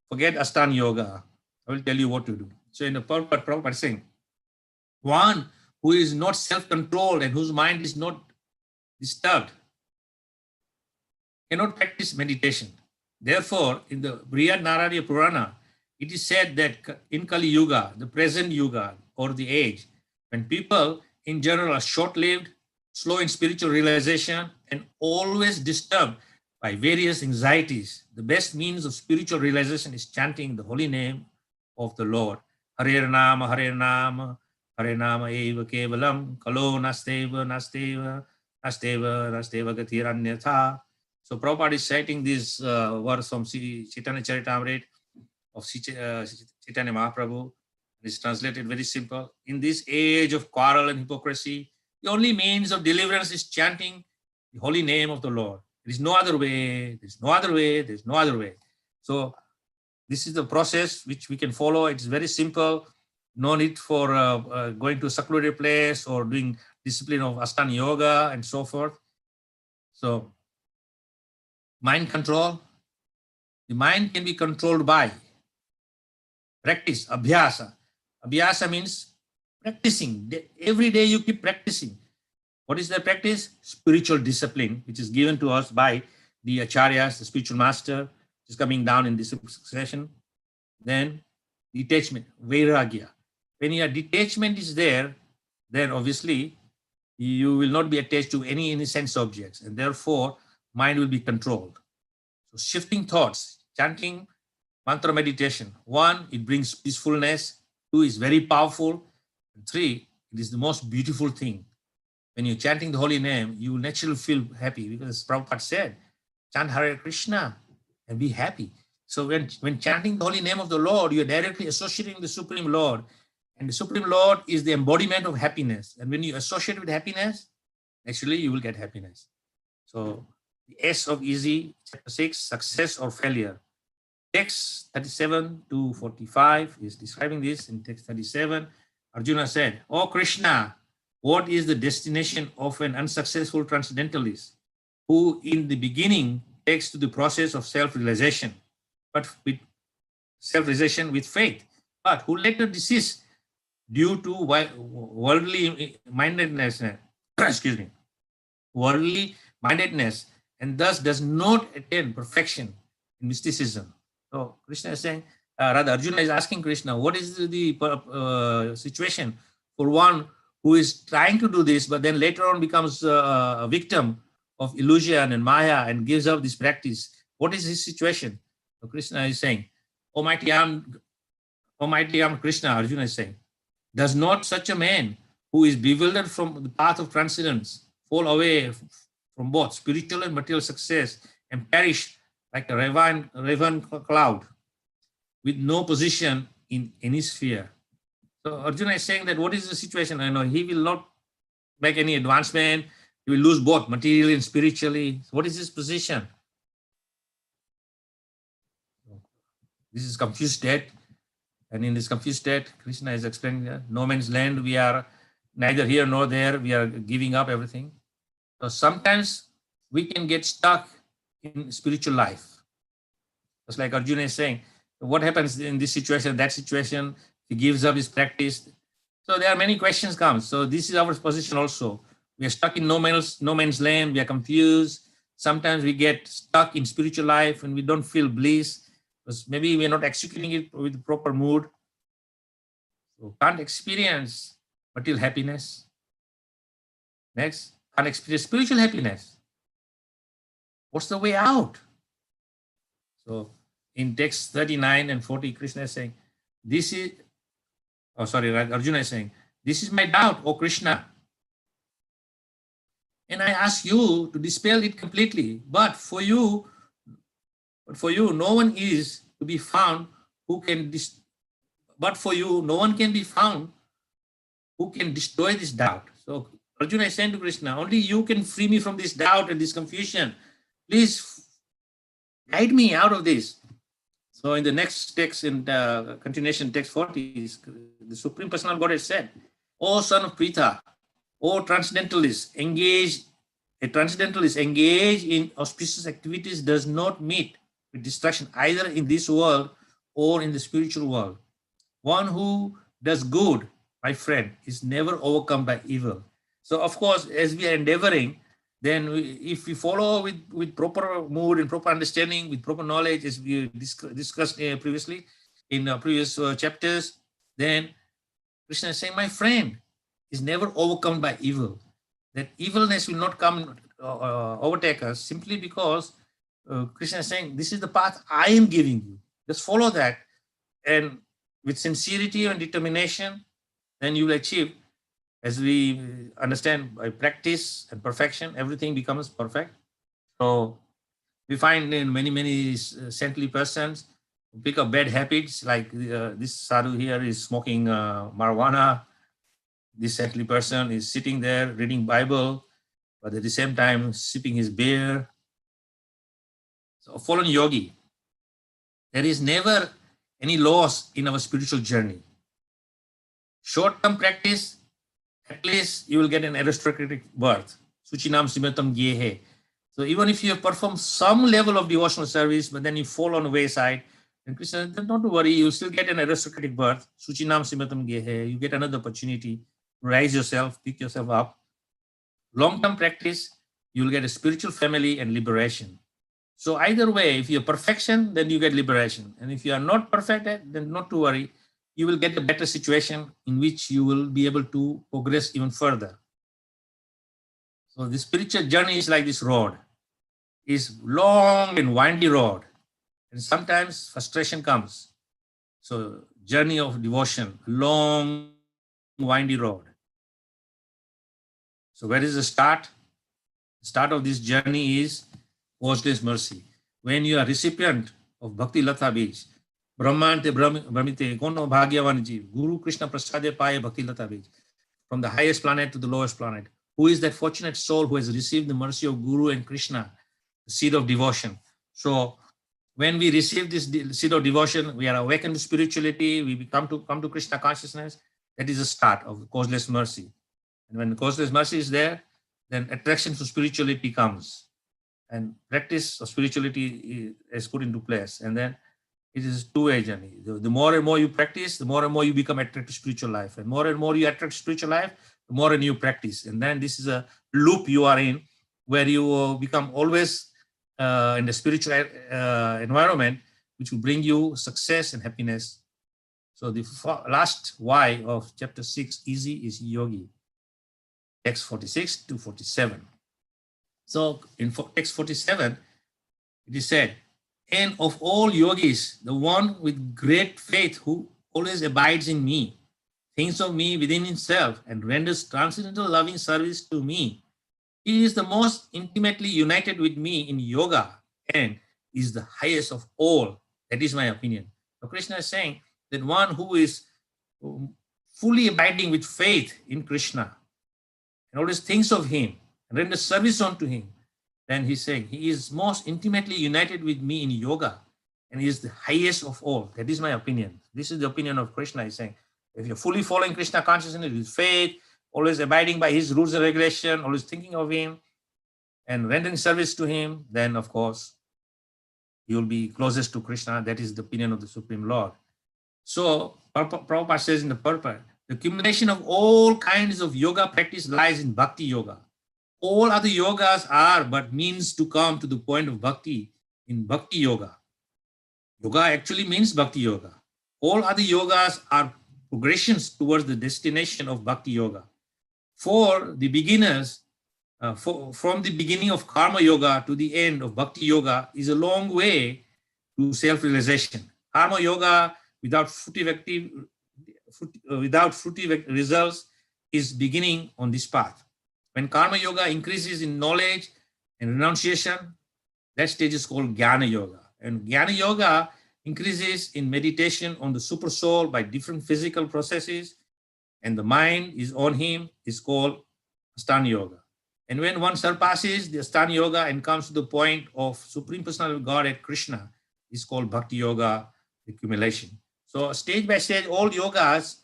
forget Ashtanga Yoga. I will tell you what to do. So in the Prabhupada is saying, one who is not self-controlled and whose mind is not disturbed cannot practice meditation. Therefore, in the Brihad Naradiya Purana, it is said that in Kali Yuga, the present Yuga or the age, when people in general are short-lived, slow in spiritual realization, and always disturbed by various anxieties, the best means of spiritual realization is chanting the holy name of the Lord. Hare Nama, Hare Nama, Hare Nama eva kevalam, kalo nasteva, nasteva, nasteva, nasteva gatiranyatha. So Prabhupada is citing this verse from Chaitanya Charitamrita of Chaitanya Mahaprabhu. It's translated very simple. In this age of quarrel and hypocrisy, the only means of deliverance is chanting the holy name of the Lord. There is no other way. There's no other way. There's no other way. So this is the process which we can follow. It's very simple. No need for going to a secluded place or doing discipline of Ashtanga Yoga and so forth. So mind control. The mind can be controlled by practice, abhyasa. Abhyasa means practicing. Every day you keep practicing. What is the practice? Spiritual discipline, which is given to us by the acharyas, the spiritual master, which is coming down in this succession. Then detachment, vairagya. When your detachment is there, then obviously you will not be attached to any sense objects, and therefore mind will be controlled. So shifting thoughts, chanting, mantra meditation. 1, it brings peacefulness. 2, is very powerful. And 3, it is the most beautiful thing. When you're chanting the holy name, you will naturally feel happy, because Prabhupada said, chant Hare Krishna and be happy. So when chanting the holy name of the Lord, you're directly associating the Supreme Lord. And the Supreme Lord is the embodiment of happiness. And when you associate with happiness, actually you will get happiness. So the S of easy, chapter 6, success or failure. Text 37 to 45 is describing this. In text 37, Arjuna said, "Oh Krishna, what is the destination of an unsuccessful transcendentalist who in the beginning takes to the process of self-realization, but with self-realization with faith, but who later desists due to worldly mindedness, excuse me, worldly mindedness, and thus does not attain perfection in mysticism." So Krishna is saying, rather Arjuna is asking Krishna, what is the situation for one who is trying to do this, but then later on becomes a victim of illusion and Maya and gives up this practice? What is his situation? So Krishna is saying, Almighty Am Krishna, Arjuna is saying, does not such a man who is bewildered from the path of transcendence fall away from both spiritual and material success and perish like a raven cloud with no position in any sphere? So Arjuna is saying that what is the situation? I know he will not make any advancement. He will lose both materially and spiritually. So what is his position? This is confused state. And in this confused state, Krishna is explaining that no man's land, we are neither here nor there. We are giving up everything. So sometimes we can get stuck in spiritual life. Just like Arjuna is saying, what happens in this situation, that situation? He gives up his practice. So there are many questions come. So this is our position also. We are stuck in no man's land. We are confused. Sometimes we get stuck in spiritual life and we don't feel bliss because maybe we are not executing it with the proper mood. So can't experience material happiness. Next, can't experience spiritual happiness. What's the way out? So in text 39 and 40, Krishna is saying, Arjuna is saying, this is my doubt, O Krishna. And I ask you to dispel it completely. But for you, no one is to be found who can be found who can destroy this doubt. So Arjuna is saying to Krishna, only you can free me from this doubt and this confusion. Please guide me out of this. So in the next text, in the continuation, text 40, the Supreme Personal Godhead said, O son of Pritha, O transcendentalist, engaged A transcendental is engaged in auspicious activities, does not meet with destruction either in this world or in the spiritual world. One who does good, my friend, is never overcome by evil. So, of course, as we are endeavoring, then if we follow with proper mood and proper understanding, with proper knowledge, as we discussed previously in previous chapters, then Krishna is saying, my friend is never overcome by evil. That evilness will not come overtake us simply because Krishna is saying, this is the path I am giving you. Just follow that. And with sincerity and determination, then you will achieve, as we understand, by practice and perfection, everything becomes perfect. So we find in many saintly persons who pick up bad habits, like this sadhu here is smoking marijuana. This saintly person is sitting there reading Bible, but at the same time sipping his beer. So a fallen yogi, there is never any loss in our spiritual journey. Short-term practice, at least you will get an aristocratic birth. Suchinam simatam gyehe. So even if you have performed some level of devotional service, but then you fall on the wayside, and Krishna said, don't worry, you'll still get an aristocratic birth. Suchinam simatam gyehe. You get another opportunity. Rise yourself, pick yourself up. Long-term practice, you'll get a spiritual family and liberation. So either way, if you're perfection, then you get liberation. And if you are not perfected, then not to worry. You will get a better situation in which you will be able to progress even further. So the spiritual journey is like this road. It's long and windy road. And sometimes frustration comes. So journey of devotion, long, windy road. So where is the start? The start of this journey is causeless mercy. When you are recipient of Bhakti Latha Bij, Brahmante Brahmite, Kono Bhagyavan Jeev, Guru Krishna Prasade Paye Bhakti Latha Bij, from the highest planet to the lowest planet. Who is that fortunate soul who has received the mercy of Guru and Krishna, the seed of devotion? So when we receive this seed of devotion, we are awakened to spirituality, we come to Krishna consciousness. That is the start of causeless mercy. And when causeless mercy is there, then attraction to spirituality comes. And practice of spirituality is put into place. And then it is a two-way journey. The more and more you practice, the more and more you become attracted to spiritual life. And more you attract to spiritual life, the more and you practice. And then this is a loop you are in, where you become always in the spiritual environment, which will bring you success and happiness. So the last Y of chapter 6, easy, is yogi. Text 46 to 47. So in text 47, it is said, and of all yogis, the one with great faith who always abides in me, thinks of me within himself, and renders transcendental loving service to me, he is the most intimately united with me in yoga and is the highest of all. That is my opinion. So Krishna is saying that one who is fully abiding with faith in Krishna and always thinks of him and renders service unto him, then he's saying he is most intimately united with me in yoga and he is the highest of all. That is my opinion. This is the opinion of Krishna. He's saying, if you're fully following Krishna consciousness with faith, always abiding by his rules and regulation, always thinking of him and rendering service to him, then of course you'll be closest to Krishna. That is the opinion of the Supreme Lord. So Prabhupada says in the purport, the accumulation of all kinds of yoga practice lies in bhakti yoga. All other yogas are but means to come to the point of bhakti in bhakti yoga. Yoga actually means bhakti yoga. All other yogas are progressions towards the destination of bhakti yoga. For the beginners, from the beginning of karma yoga to the end of bhakti yoga is a long way to self-realization. Karma yoga without fruitive results is beginning on this path. When karma yoga increases in knowledge and renunciation, that stage is called jnana yoga. And jnana yoga increases in meditation on the super soul by different physical processes, and the mind is on him, is called Ashtanga yoga. And when one surpasses the Ashtanga yoga and comes to the point of Supreme Personality of Godhead, Krishna, is called bhakti yoga accumulation. So stage by stage, all yogas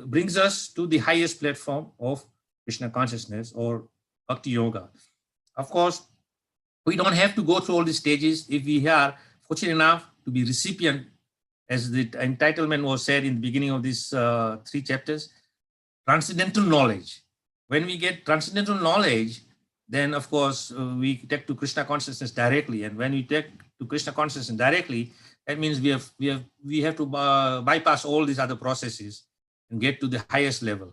brings us to the highest platform of Krishna consciousness or bhakti yoga. Of course, we don't have to go through all these stages if we are fortunate enough to be recipient, as the entitlement was said in the beginning of these 3 chapters, transcendental knowledge. When we get transcendental knowledge, then of course we take to Krishna consciousness directly. And when we take to Krishna consciousness directly, that means we have to bypass all these other processes and get to the highest level.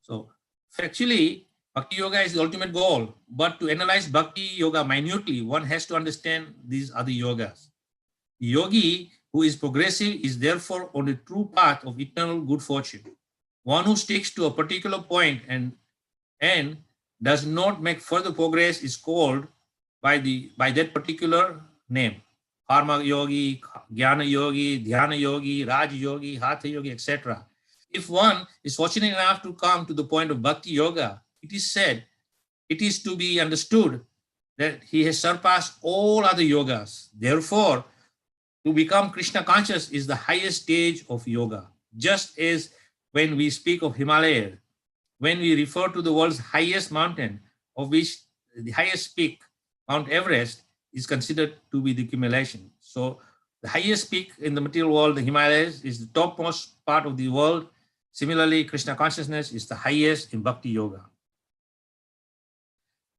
So actually, Bhakti Yoga is the ultimate goal. But to analyze Bhakti Yoga minutely, one has to understand these other yogas. The yogi who is progressive is therefore on the true path of eternal good fortune. One who sticks to a particular point and does not make further progress is called by that particular name. Karma yogi, jnana yogi, dhyana yogi, raj yogi, hatha yogi, etc. If one is fortunate enough to come to the point of Bhakti Yoga, it is said, it is to be understood that he has surpassed all other yogas. Therefore, to become Krishna conscious is the highest stage of yoga. Just as when we speak of Himalaya, when we refer to the world's highest mountain, of which the highest peak, Mount Everest, is considered to be the accumulation. So the highest peak in the material world, the Himalayas, is the topmost part of the world. Similarly, Krishna consciousness is the highest in Bhakti Yoga.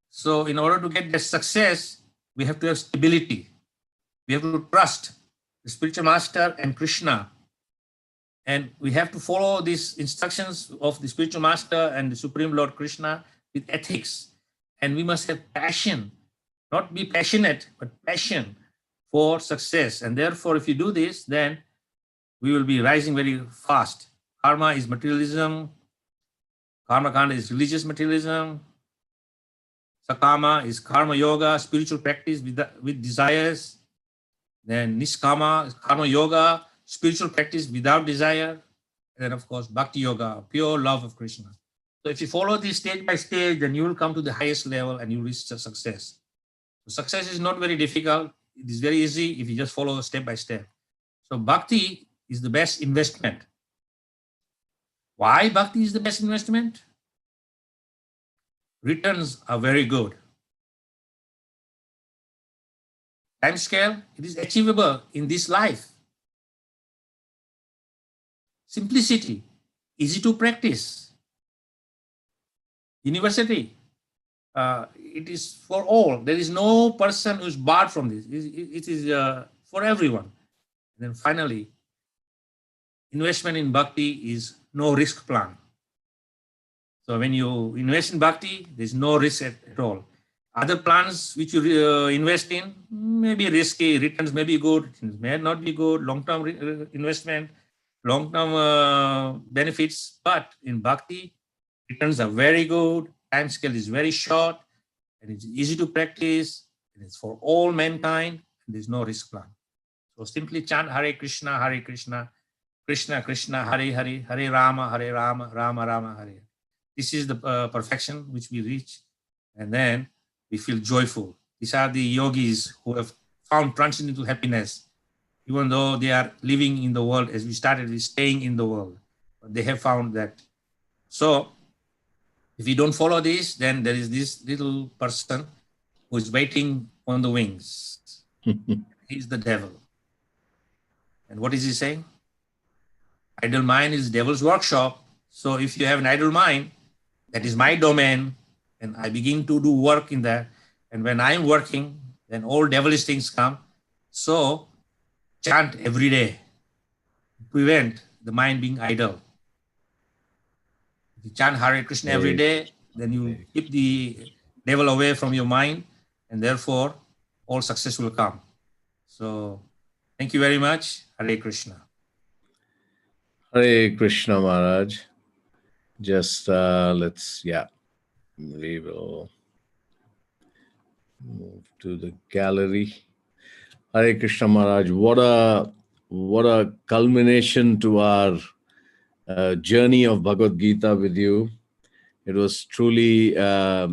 So in order to get the success, we have to have stability. We have to trust the spiritual master and Krishna. And we have to follow these instructions of the spiritual master and the Supreme Lord Krishna with ethics. And we must have passion, not be passionate, but passion for success. And therefore, if you do this, then we will be rising very fast. Karma is materialism. Karma kanda is religious materialism. Sakama is karma yoga, spiritual practice with desires. Then niskama is karma yoga, spiritual practice without desire. And then of course, bhakti yoga, pure love of Krishna. So if you follow this stage by stage, then you will come to the highest level and you reach success. So success is not very difficult. It is very easy if you just follow step by step. So bhakti is the best investment. Why bhakti is the best investment? Returns are very good. Time scale, it is achievable in this life. Simplicity, easy to practice. University, it is for all. There is no person who is barred from this. It is for everyone. And then finally, investment in bhakti is no risk plan. So when you invest in bhakti, there's no risk at all. Other plans which you invest in may be risky, returns may be good, may not be good, long-term investment, long-term benefits. But in bhakti, returns are very good, time scale is very short, and it's easy to practice, and it's for all mankind, and there's no risk plan. So simply chant Hare Krishna, Krishna Krishna, Hare Hare, Hare Rama, Rama Rama, Hare. This is the perfection which we reach, and then we feel joyful. These are the yogis who have found transcendental happiness, even though they are living in the world, as we started with staying in the world. But they have found that. So if you don't follow this, then there is this little person who is waiting on the wings. He's the devil. And what is he saying? Idle mind is devil's workshop. So if you have an idle mind, that is my domain, and I begin to do work in that. And when I'm working, then all devilish things come. So chant every day. Prevent the mind being idle. If you chant Hare Krishna every day, then you keep the devil away from your mind, and therefore all success will come. So thank you very much. Hare Krishna. Hare Krishna Maharaj. Just we will move to the gallery. Hare Krishna Maharaj, what a culmination to our journey of Bhagavad Gita with you. It was truly, I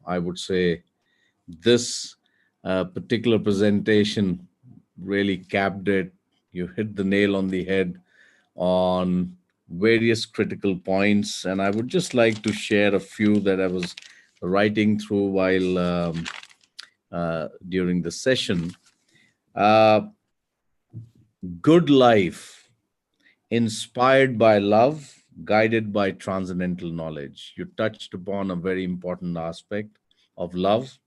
would say this particular presentation really capped it. You hit the nail on the head on various critical points, and I would just like to share a few that I was writing through while during the session. Uh, Good life, inspired by love, guided by transcendental knowledge. You touched upon a very important aspect of love.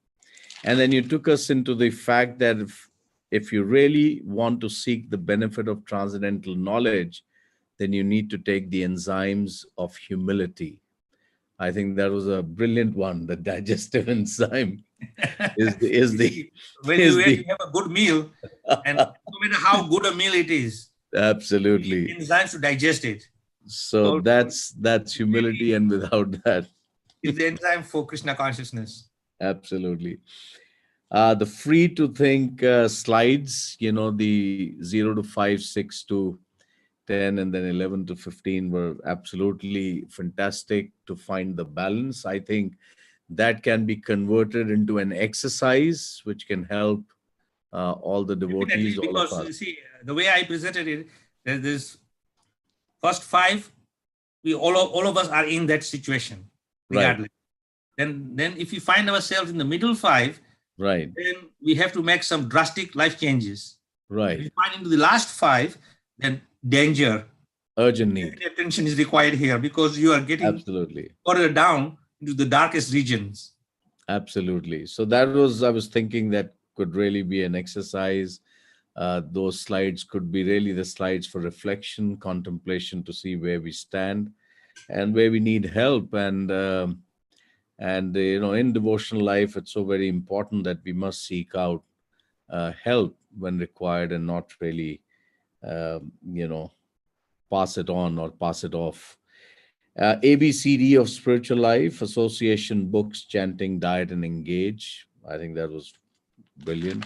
And then you took us into the fact that if you really want to seek the benefit of transcendental knowledge, then you need to take the enzymes of humility. I think that was a brilliant one. The digestive enzyme When is you the have a good meal, and no matter how good a meal it is, absolutely. enzymes to digest it. So that's humility, and without that, It's the enzyme for Krishna consciousness. absolutely. The free to think slides, the 0 to 5, 6 to 10, and then 11 to 15 were absolutely fantastic to find the balance. I think that can be converted into an exercise which can help all the devotees, Definitely, all of because us. you see, the way I presented it, there's this first 5, we all of us are in that situation, regardless. Right. Then if we find ourselves in the middle 5, Right. then we have to make some drastic life changes. Right. If we find into the last 5, then danger, Urgent need. attention is required here, because you are getting Absolutely. further down into the darkest regions. Absolutely. So that was, I was thinking that could really be an exercise. Those slides could be really the slides for reflection, contemplation, to see where we stand and where we need help. And in devotional life, it's so very important that we must seek out help when required and not really, pass it on or pass it off. ABCD of spiritual life: association, books, chanting, diet, and engage. I think that was brilliant.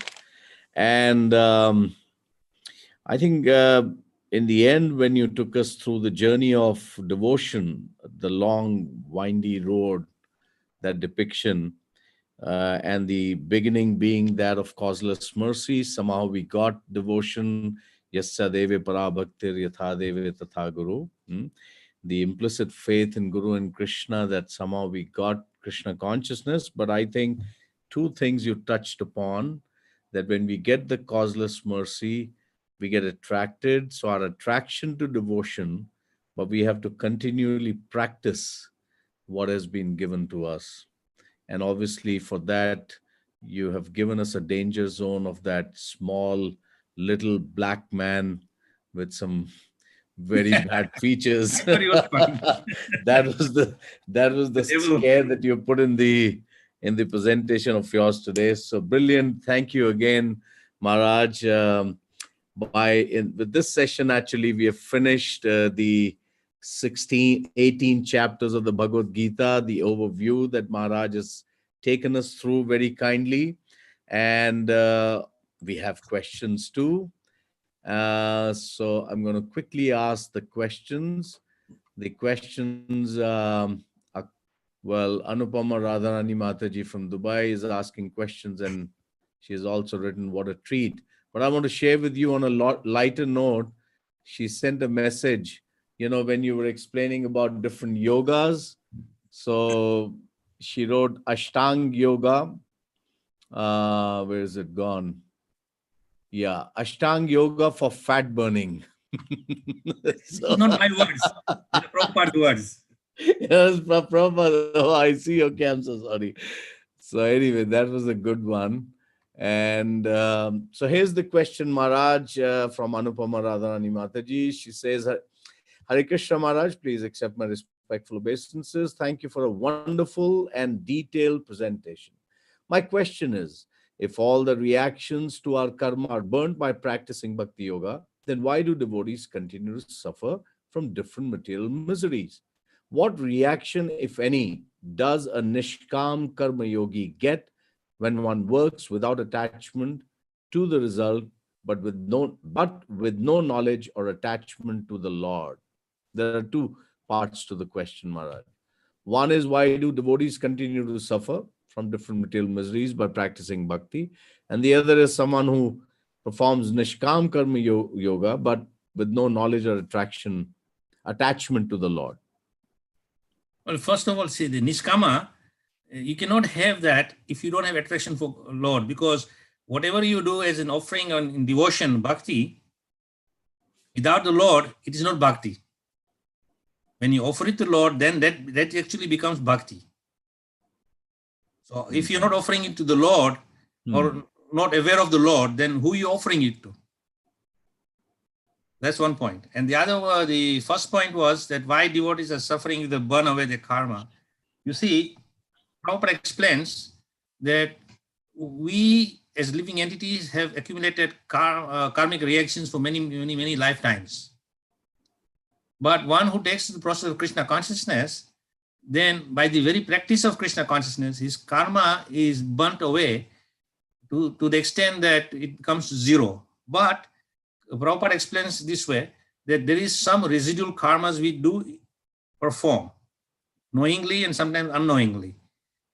And I think in the end, when you took us through the journey of devotion, the long, windy road, that depiction, and the beginning being that of causeless mercy, somehow we got devotion. Yasya deve parabhaktir yatha deve tatha guru. The implicit faith in Guru and Krishna, that somehow we got Krishna consciousness. But I think two things you touched upon, that when we get the causeless mercy, we get attracted. So our attraction to devotion, but we have to continually practice what has been given to us. And obviously, for that, you have given us a danger zone of that small little black man with some very bad features. But it was fun. that was the scare that you put in the presentation of yours today. So brilliant. Thank you again, Maharaj. With this session, actually, we have finished the 18 chapters of the Bhagavad Gita, the overview that Maharaj has taken us through very kindly. And we have questions too. So I'm going to quickly ask the questions. The questions, Anupama Radharani Mataji from Dubai is asking questions, and she has also written, "What a treat." But I want to share with you on a lighter note. She sent a message, when you were explaining about different yogas. So she wrote Ashtang Yoga. Where is it gone? Yeah, Ashtang Yoga for fat burning. So, not my words, the proper words. Yes, Prabhupada. Oh, I see. Okay, I'm so sorry. So anyway, that was a good one. And so here's the question, Maharaj, from Anupama Radharani Mataji. She says, Hare Krishna Maharaj, please accept my respectful obeisances. Thank you for a wonderful and detailed presentation. My question is, if all the reactions to our karma are burnt by practicing bhakti yoga, then why do devotees continue to suffer from different material miseries? What reaction, if any, does a nishkam karma yogi get when one works without attachment to the result, but with no knowledge or attachment to the Lord? There are two parts to the question, Maharaj. One is, why do devotees continue to suffer from different material miseries by practicing bhakti? And the other is someone who performs nishkam karma yoga, but with no knowledge or attachment to the Lord. Well, first of all, see, the nishkama you cannot have that if you don't have attraction for Lord, because whatever you do as an offering in devotion, bhakti, without the Lord, it is not bhakti. When you offer it to Lord, then that actually becomes bhakti. So if you're not offering it to the Lord or not aware of the Lord, then who are you offering it to? That's one point. And the other, the first point was that why devotees are suffering if they burn away their karma. You see, Prabhupada explains that we as living entities have accumulated karmic reactions for many lifetimes. But one who takes the process of Krishna consciousness, then by the very practice of Krishna consciousness, his karma is burnt away to the extent that it becomes zero. But Prabhupada explains this way, that there is some residual karmas we do perform, knowingly and sometimes unknowingly.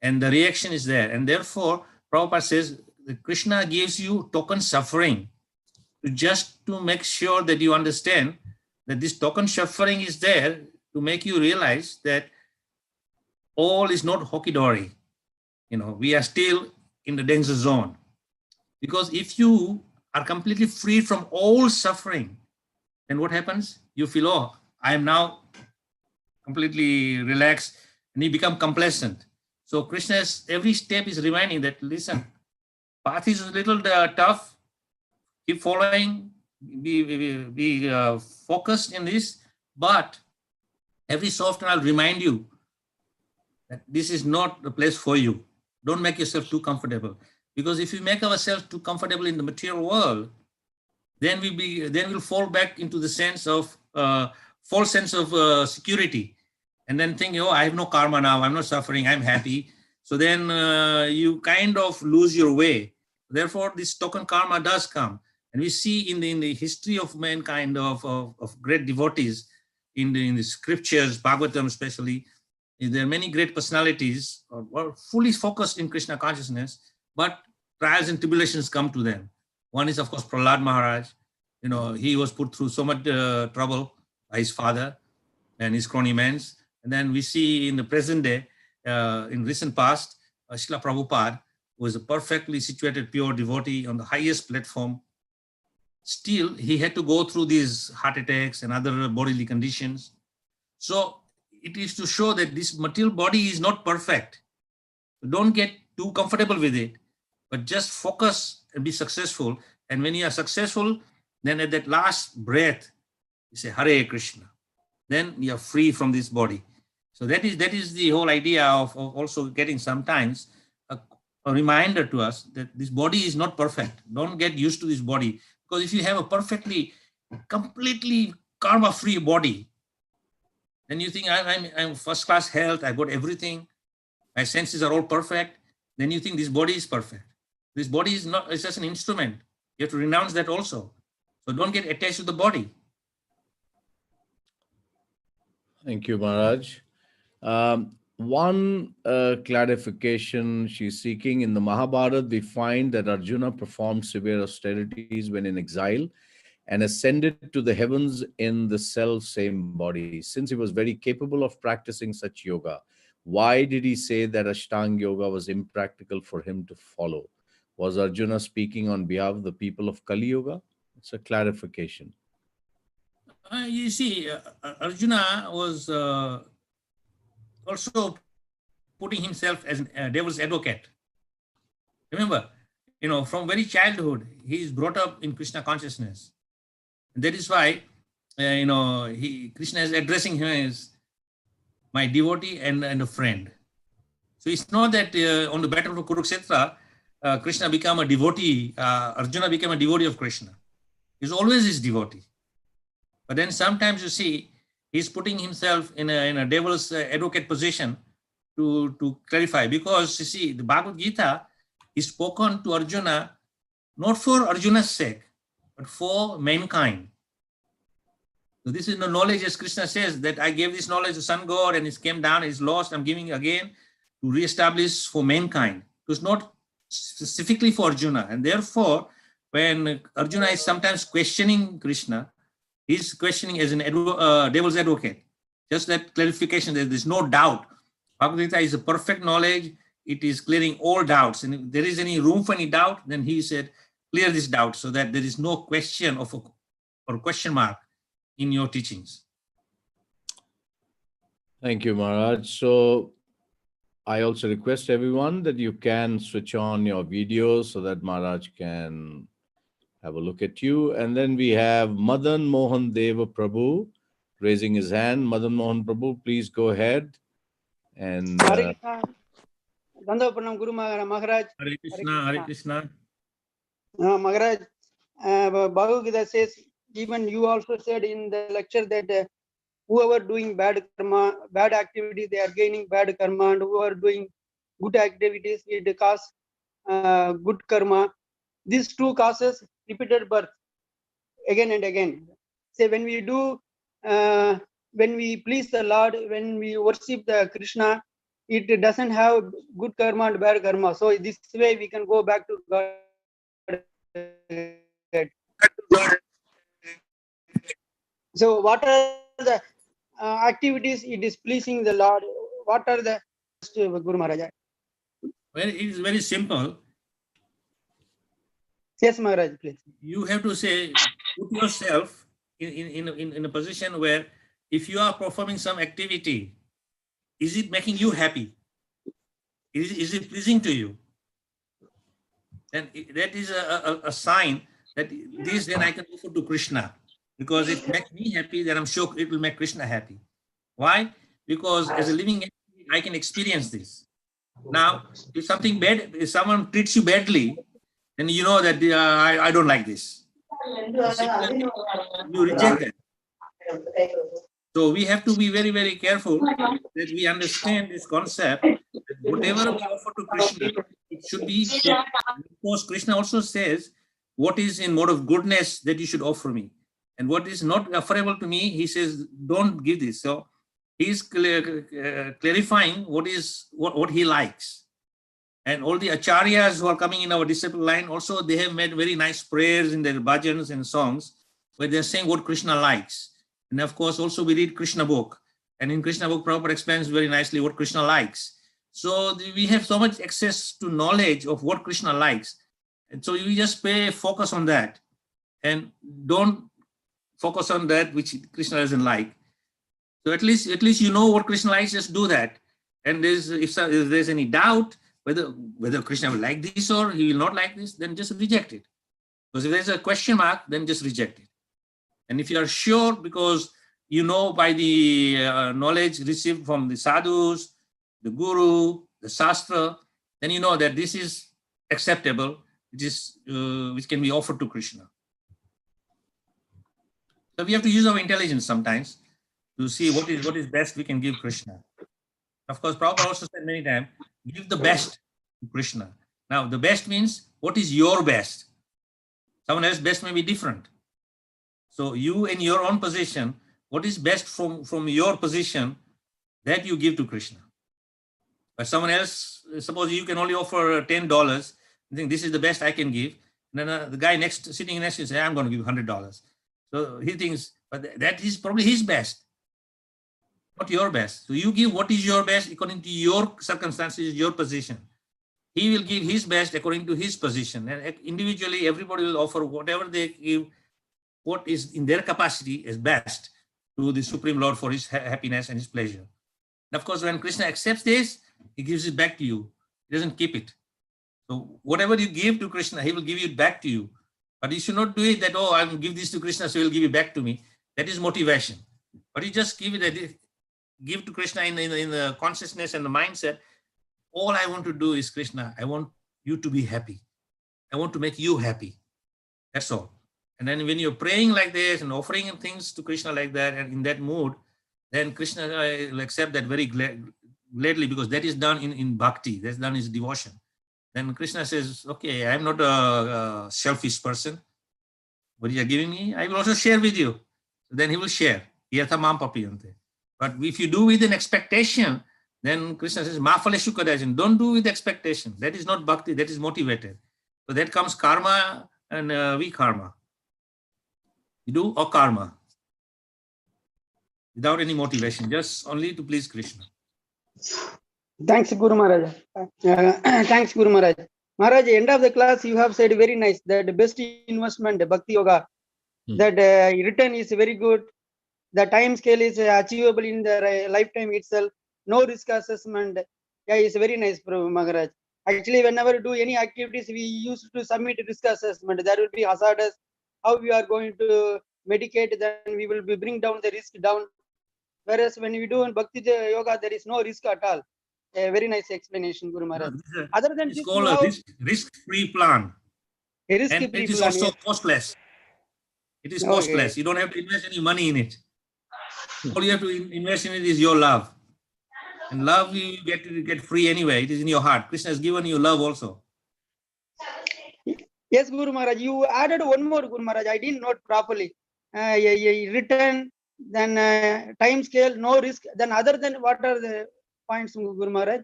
And the reaction is there. And therefore, Prabhupada says that Krishna gives you token suffering just to make sure that you understand that this token suffering is there to make you realize that all is not hoki-dory. We are still in the danger zone. Because if you are completely free from all suffering, then what happens? You feel, oh, I am now completely relaxed, and you become complacent. So Krishna's every step is reminding that, listen, path is a little tough, keep following, be focused in this, but every so often I'll remind you that this is not the place for you. Don't make yourself too comfortable. Because if we make ourselves too comfortable in the material world, then we'll fall back into the sense of false sense of security, and then think, oh, I have no karma now, I'm not suffering, I'm happy. So then you kind of lose your way. Therefore, this token karma does come. And we see in the history of mankind of great devotees, in the scriptures, Bhagavatam especially, there are many great personalities who are fully focused in Krishna consciousness, but trials and tribulations come to them. One is, of course, Prahlad Maharaj. He was put through so much trouble by his father and his crony men. And then we see in the present day, in recent past, Srila Prabhupada was a perfectly situated, pure devotee on the highest platform. Still, he had to go through these heart attacks and other bodily conditions. So it is to show that this material body is not perfect. Don't get too comfortable with it, but just focus and be successful. And when you are successful, then at that last breath, you say, Hare Krishna. Then you are free from this body. So that is the whole idea of also getting sometimes a reminder to us that this body is not perfect. Don't get used to this body. Because if you have a completely karma-free body, then you think I'm first-class health, I got everything, my senses are all perfect, then you think this body is perfect. This body is not, it's just an instrument. You have to renounce that also. So don't get attached to the body. Thank you, Maharaj. One clarification she's seeking. In the Mahabharata, we find that Arjuna performed severe austerities when in exile and ascended to the heavens in the self-same body. Since he was very capable of practicing such yoga, why did he say that Ashtanga yoga was impractical for him to follow? Was Arjuna speaking on behalf of the people of Kali Yoga? It's a clarification. You see, Arjuna was also putting himself as a devil's advocate. Remember, from very childhood, he is brought up in Krishna consciousness. And that is why, Krishna is addressing him as my devotee and a friend. So it's not that on the battle of Kurukshetra, Krishna became a devotee, Arjuna became a devotee of Krishna. He's always his devotee. But then sometimes you see, he's putting himself in a devil's advocate position to clarify. Because you see, the Bhagavad Gita is spoken to Arjuna, not for Arjuna's sake, but for mankind. So this is the knowledge, as Krishna says, that I gave this knowledge to sun god and it came down, it's lost, I'm giving again to reestablish for mankind. It was not specifically for Arjuna. And therefore, when Arjuna is sometimes questioning Krishna, he's questioning as an devil's advocate. Just that clarification, there's no doubt. Bhagavad Gita is a perfect knowledge. it is clearing all doubts. And if there is any room for any doubt, then he said, clear this doubt so that there is no question of or question mark in your teachings. Thank you, Maharaj. So I also request everyone that you can switch on your videos so that Maharaj can have a look at you. And then we have Madan Mohan Deva Prabhu raising his hand. Madan Mohan Prabhu, please go ahead. And Hare Krishna. Dandava Pranam Guru Maharaj. Hare Krishna, Hare Krishna. Maharaj, Bhagavad Gita says, even you also said in the lecture that whoever doing bad karma, bad activities, they are gaining bad karma, and whoever doing good activities, it causes good karma. These two causes repeated birth again and again. Say when we do, when we please the Lord, when we worship the Krishna, it doesn't have good karma and bad karma. So this way we can go back to God. So what are the activities it is pleasing the Lord? What are the Guru Maharaj? Well, it is very simple. Yes, Maharaj, please. You have to say, put yourself in a position where if you are performing some activity, is it making you happy? Is it pleasing to you? And that is a sign that this then I can offer to Krishna. Because if it makes me happy, then I'm sure it will make Krishna happy. Why? Because as a living entity, I can experience this. Now, if something bad, if someone treats you badly, then you know that I don't like this. You reject that. So we have to be very, very careful that we understand this concept. That whatever we offer to Krishna, it should be. Of course, Krishna also says, what is in mode of goodness that you should offer me. And what is not offerable to me, he says, don't give this. So he's clarifying what he likes. And all the acharyas who are coming in our disciple line, also they have made very nice prayers in their bhajans and songs where they're saying what Krishna likes. And of course, also we read Krishna book. And in Krishna book, Prabhupada explains very nicely what Krishna likes. So we have so much access to knowledge of what Krishna likes. And so you just focus on that. And don't focus on that which Krishna doesn't like. So at least you know what Krishna likes, just do that. And if there's any doubt whether Krishna will like this or he will not like this, then just reject it. Because if there's a question mark, then just reject it. And if you are sure, because you know by the knowledge received from the sadhus, the guru, the shastra, then you know that this is acceptable, which can be offered to Krishna. So we have to use our intelligence sometimes to see what is best we can give Krishna. Of course, Prabhupada also said many times, give the best to Krishna. Now, the best means, what is your best? Someone else's best may be different. So you in your own position, what is best from your position, that you give to Krishna. But someone else, suppose you can only offer $10, I think this is the best I can give. And then the guy sitting next to you say, I'm going to give $100. So he thinks, but that is probably his best, not your best. So you give what is your best according to your circumstances, your position. He will give his best according to his position. And individually, everybody will offer whatever they give, what is in their capacity is best to the Supreme Lord for his happiness and his pleasure. And of course, when Krishna accepts this, he gives it back to you. He doesn't keep it. So whatever you give to Krishna, he will give it back to you. But you should not do it that, oh, I will give this to Krishna, so he will give it back to me. That is motivation. But you just give to Krishna in the consciousness and the mindset. All I want to do is, Krishna, I want you to be happy. I want to make you happy. That's all. And then when you're praying like this and offering things to Krishna like that and in that mood, then Krishna will accept that very gladly, because that is done in bhakti. That's done in devotion. Then Krishna says, okay, I'm not a selfish person. What you are giving me, I will also share with you. Then he will share. But if you do with an expectation, then Krishna says, Mafaleshu kadajan. Don't do with expectation. That is not bhakti, that is motivated. So that comes karma and vikarma. You do or karma without any motivation, just only to please Krishna. Thanks, Guru Maharaj. Thanks, Guru Maharaj. Maharaj, end of the class, you have said very nice that the best investment, Bhakti Yoga, that return is very good. The time scale is achievable in the lifetime itself. No risk assessment. Yeah, it's very nice, Prabhu Maharaj. Actually, whenever we do any activities, we used to submit risk assessment. That will be hazardous. How we are going to medicate, then we will be bring down the risk down. Whereas when we do in Bhakti Yoga, there is no risk at all. A very nice explanation, Guru Maharaj. Other than It's this, called you a have risk-free plan. a And risk-free it is plan. also Yes. costless. It is Okay. costless. You don't have to invest any money in it. All you have to invest in it is your love. And love you get free anyway. It is in your heart. Krishna has given you love also. Yes, Guru Maharaj. You added one more, Guru Maharaj. I didn't note properly. Return, then time scale, no risk. Then other than what are the points, Guru Maharaj?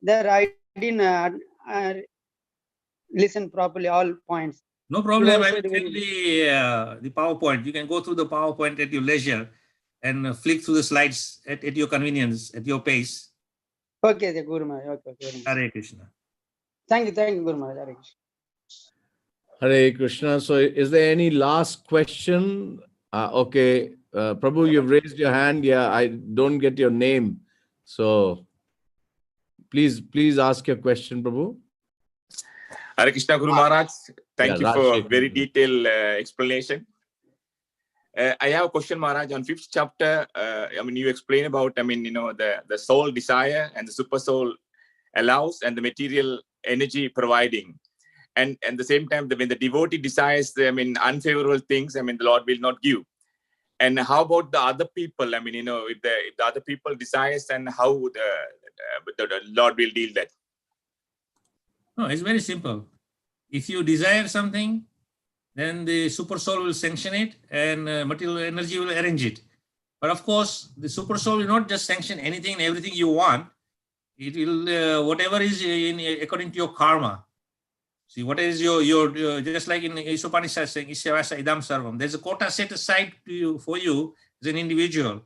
There I didn't listen properly all points. No problem. I will send the PowerPoint. You can go through the PowerPoint at your leisure and flick through the slides at your convenience, at your pace. Okay, the Guru Maharaj. Okay. Hare Krishna. Thank you, Guru Maharaj. Hare Krishna. Hare Krishna. So is there any last question? Okay. Prabhu, you've raised your hand. Yeah, I don't get your name. So please ask your question, Prabhu. Hare Krishna, Guru Maharaj. Thank you for Raj very detailed explanation. I have a question, Maharaj. On 5th chapter, you explain about, the soul desire and the super soul allows and the material energy providing. And at the same time, when the devotee desires, unfavorable things, the Lord will not give. And how about the other people? If the other people desires, and how the Lord will deal that? No, it's very simple. If you desire something, then the super soul will sanction it and material energy will arrange it. But of course, the super soul will not just sanction anything and everything you want. It will, whatever is according to your karma. See, what is your just like in Upanishad saying, Isyavasa idam sarvam. There's a quota set aside for you as an individual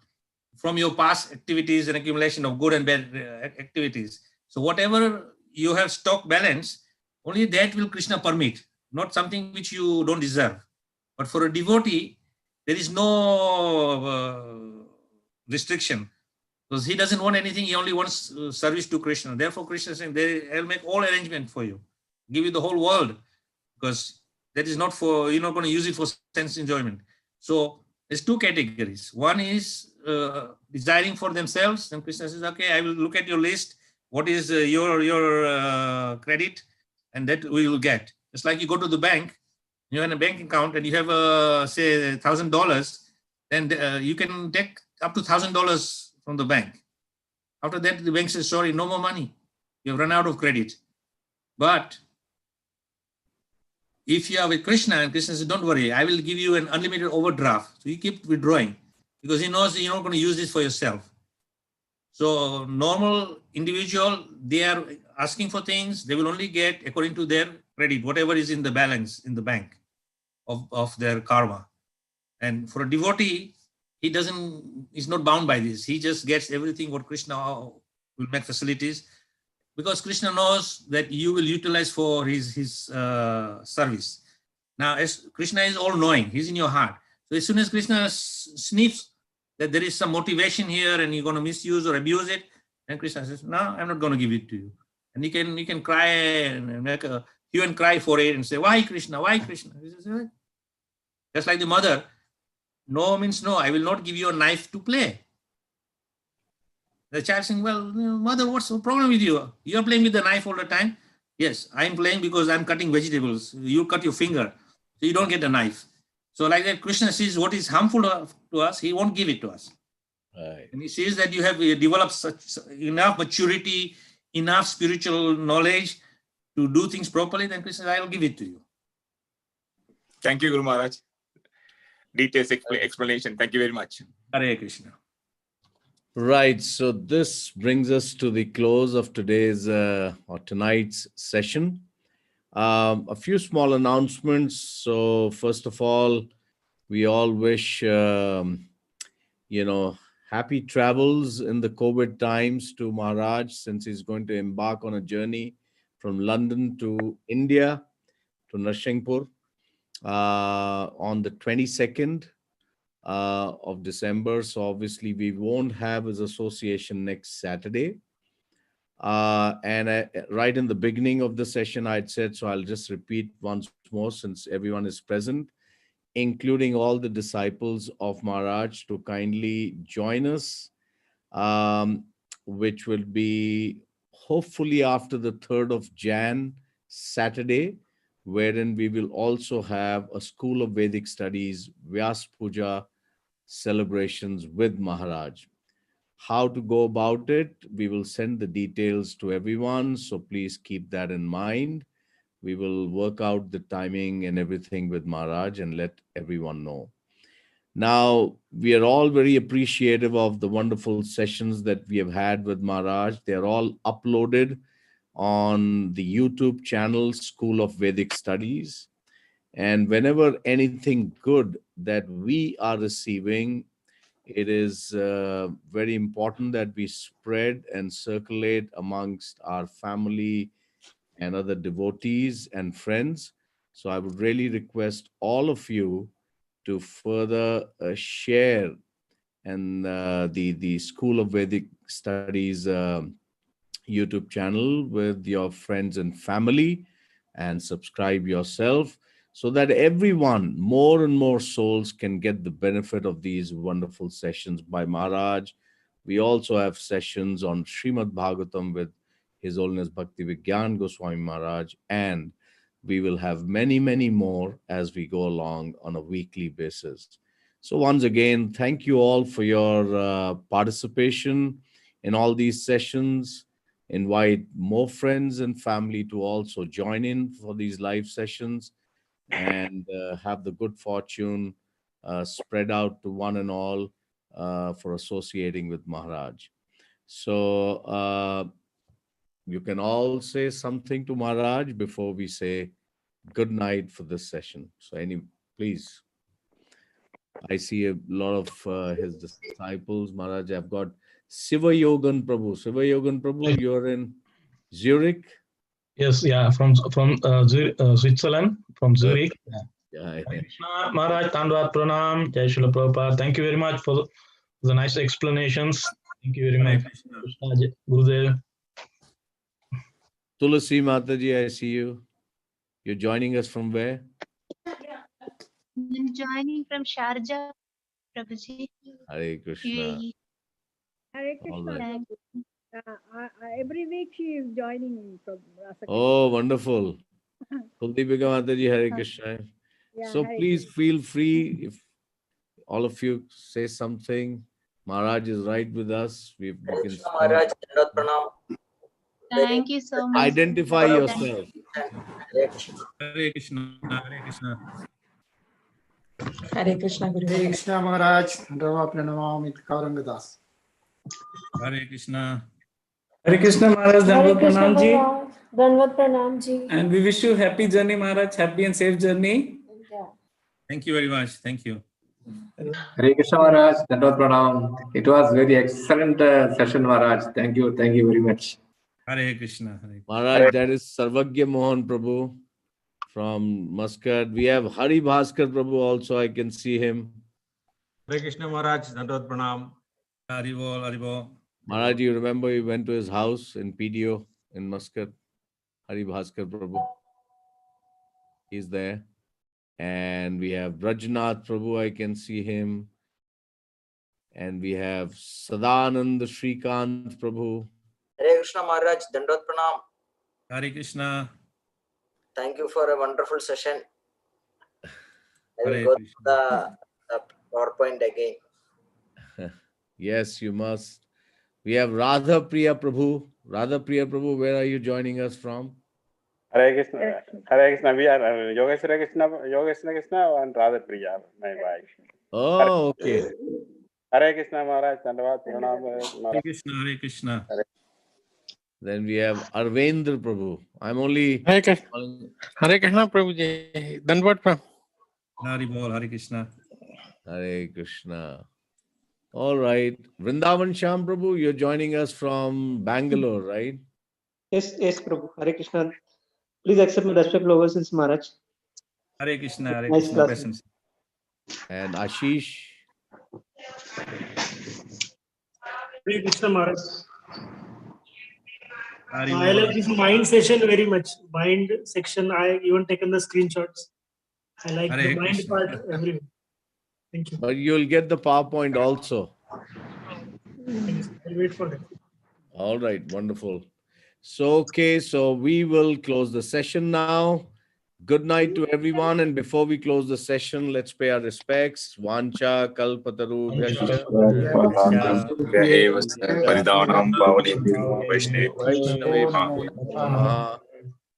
from your past activities and accumulation of good and bad activities. So whatever you have stock balance, only that will Krishna permit, not something which you don't deserve. But for a devotee, there is no restriction, because he doesn't want anything. He only wants service to Krishna. Therefore, Krishna is saying, I'll make all arrangement for you, give you the whole world, because that is not for, you're not going to use it for sense enjoyment. So there's two categories. One is desiring for themselves, and Krishna says, okay, I will look at your list. What is your credit? And that we will get. Just like you go to the bank, you have a bank account and you have, say, $1,000, then you can take up to $1,000 from the bank. After that, the bank says, sorry, no more money. You have run out of credit. But if you are with Krishna, and Krishna says, don't worry, I will give you an unlimited overdraft. So you keep withdrawing because he knows you're not going to use this for yourself. So normal individual, they are asking for things, they will only get according to their credit, whatever is in the balance in the bank of their karma. And for a devotee, he's not bound by this. He just gets everything what Krishna will make facilities, because Krishna knows that you will utilize for his service. Now, as Krishna is all knowing, he's in your heart. So as soon as Krishna sniffs that there is some motivation here and you're going to misuse or abuse it, then Krishna says, no, I'm not going to give it to you. And you can cry and make a hue and cry for it and say, why Krishna, why Krishna? Just like the mother, no means no, I will not give you a knife to play. The child saying, well, mother, what's the problem with you? You're playing with the knife all the time. Yes, I'm playing because I'm cutting vegetables. You cut your finger, so you don't get a knife. So like that, Krishna sees what is harmful to us, he won't give it to us. Right. And he sees that you have developed such enough maturity, enough spiritual knowledge to do things properly, then Krishna says, I will give it to you. Thank you, Guru Maharaj. Details explanation. Thank you very much. Hare Krishna. Right. So this brings us to the close of today's or tonight's session. A few small announcements. So first of all, we all wish, happy travels in the COVID times to Maharaj, since he's going to embark on a journey from London to India, to Narshingpur, on the 22nd of December. So obviously we won't have his association next Saturday. Right in the beginning of the session, I'd said, so I'll just repeat once more since everyone is present, including all the disciples of Maharaj, to kindly join us, which will be hopefully after the 3rd of Jan, Saturday, wherein we will also have a School of Vedic Studies, Vyas Puja celebrations with Maharaj. How to go about it, we will send the details to everyone, so please keep that in mind. We will work out the timing and everything with Maharaj and let everyone know. Now, we are all very appreciative of the wonderful sessions that we have had with Maharaj. They're all uploaded on the YouTube channel, School of Vedic Studies. And whenever anything good that we are receiving, it is very important that we spread and circulate amongst our family and other devotees and friends. So I would really request all of you to further share and the School of Vedic Studies YouTube channel with your friends and family, and subscribe yourself, so that everyone, more and more souls, can get the benefit of these wonderful sessions by Maharaj. We also have sessions on Srimad Bhagavatam with His Holiness Bhakti Vigyan Goswami Maharaj, and we will have many, many more as we go along on a weekly basis. So once again, thank you all for your participation in all these sessions. Invite more friends and family to also join in for these live sessions, and have the good fortune spread out to one and all for associating with Maharaj. So you can all say something to Maharaj before we say good night for this session. So please. I see a lot of his disciples. Maharaj, I've got Siva Yogan Prabhu. Siva Yogan Prabhu, you're in Zurich? Yes, yeah, from Switzerland, from Zurich. Yeah. Krishna Maharaj, Tanvat Pranam, Jai Srila Prabhupada. Thank you very much for the nice explanations. Thank you very much. Krishna Gurudev. Tulasi Mataji, I see you. You're joining us from where? I'm joining from Sharjah, Prabhuji. Hare Krishna. UAE. Hare All Krishna. right. Every week she is joining from Rasa. Oh, wonderful. Kuldipika Mataji, Hare Krishna. Yeah, So Hare please feel free, if all of you say something. Maharaj is right with us. We can Maharaj, Dandavat Pranam. Thank you so much. identify yourself. Hare Krishna, Hare Krishna. Hare Krishna Guru. Hare Krishna Maharaj, Dandavat Pranam, Kauranga Das. Hare Krishna. Hare Krishna Maharaj, Dandavat Pranam ji. Dandavat Pranam ji. And we wish you happy journey Maharaj, happy and safe journey. Yeah. Thank you very much. Thank you. Hare Krishna Maharaj, Dandavat Pranam. It was very excellent session Maharaj. Thank you very much. Hare Krishna. Hare. Maharaj, that is Sarvagya Mohan Prabhu from Muscat. We have Hari Bhaskar Prabhu also. I can see him. Hare Krishna Maharaj, Dandavat Pranam. Haribol, Haribol. Maharaj, you remember you went to his house in PDO in Muscat? Hari Bhaskar Prabhu. He's there. And we have Rajnath Prabhu, I can see him. And we have Sadanand Shrikant Prabhu. Hare Krishna Maharaj, Dandavat Pranam. Hare Krishna. Thank you for a wonderful session. I will Hare go Krishna. to the PowerPoint again. Yes, you must. We have Radha Priya Prabhu. Radha Priya Prabhu, where are you joining us from? Hare Krishna. Hare Krishna. We are Yogesh Krishna and Radha Priya, my wife. Oh, okay. Hare Krishna Maharaj, Dandavat Pranam. Hare Krishna, Hare Krishna. Then we have Arvendra Prabhu. I'm only... Hare Krishna Prabhu ji. Dandavat Pranam. Haribol, Hare Krishna. Hare Krishna. All right. Vrindavan Shyam Prabhu, you're joining us from Bangalore, right? Yes, Prabhu. Hare Krishna. Please accept my respectful obeisance, Maharaj. Hare Krishna, Hare Nice Krishna. class. Obeisance. And Ashish. Hare Krishna Maharaj. Hari I like this mind session very much. Mind section, I even taken the screenshots. I like Hare the mind Krishna. part everywhere. Thank you. But you'll get the PowerPoint also. I'll wait for that. All right, wonderful. So, okay, so we will close the session now. Good night to everyone. And before we close the session, let's pay our respects. Vancha kalpataru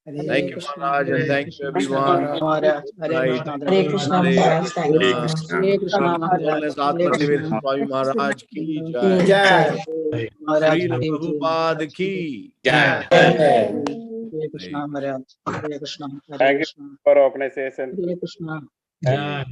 Thank you, Maharaj, and thank you, everyone. Right. Hare Krishna Maharaj. Thank you so much. Hare Krishna Maharaj. Atmanivedana Swami Maharaj ki jai. Jai. Maharaj Srila Ki Prabhupada ki. Yeah. Hare Krishna Maharaj. Hare Krishna. Hare Thank you Krishna. for organization. Hare Krishna. Yeah.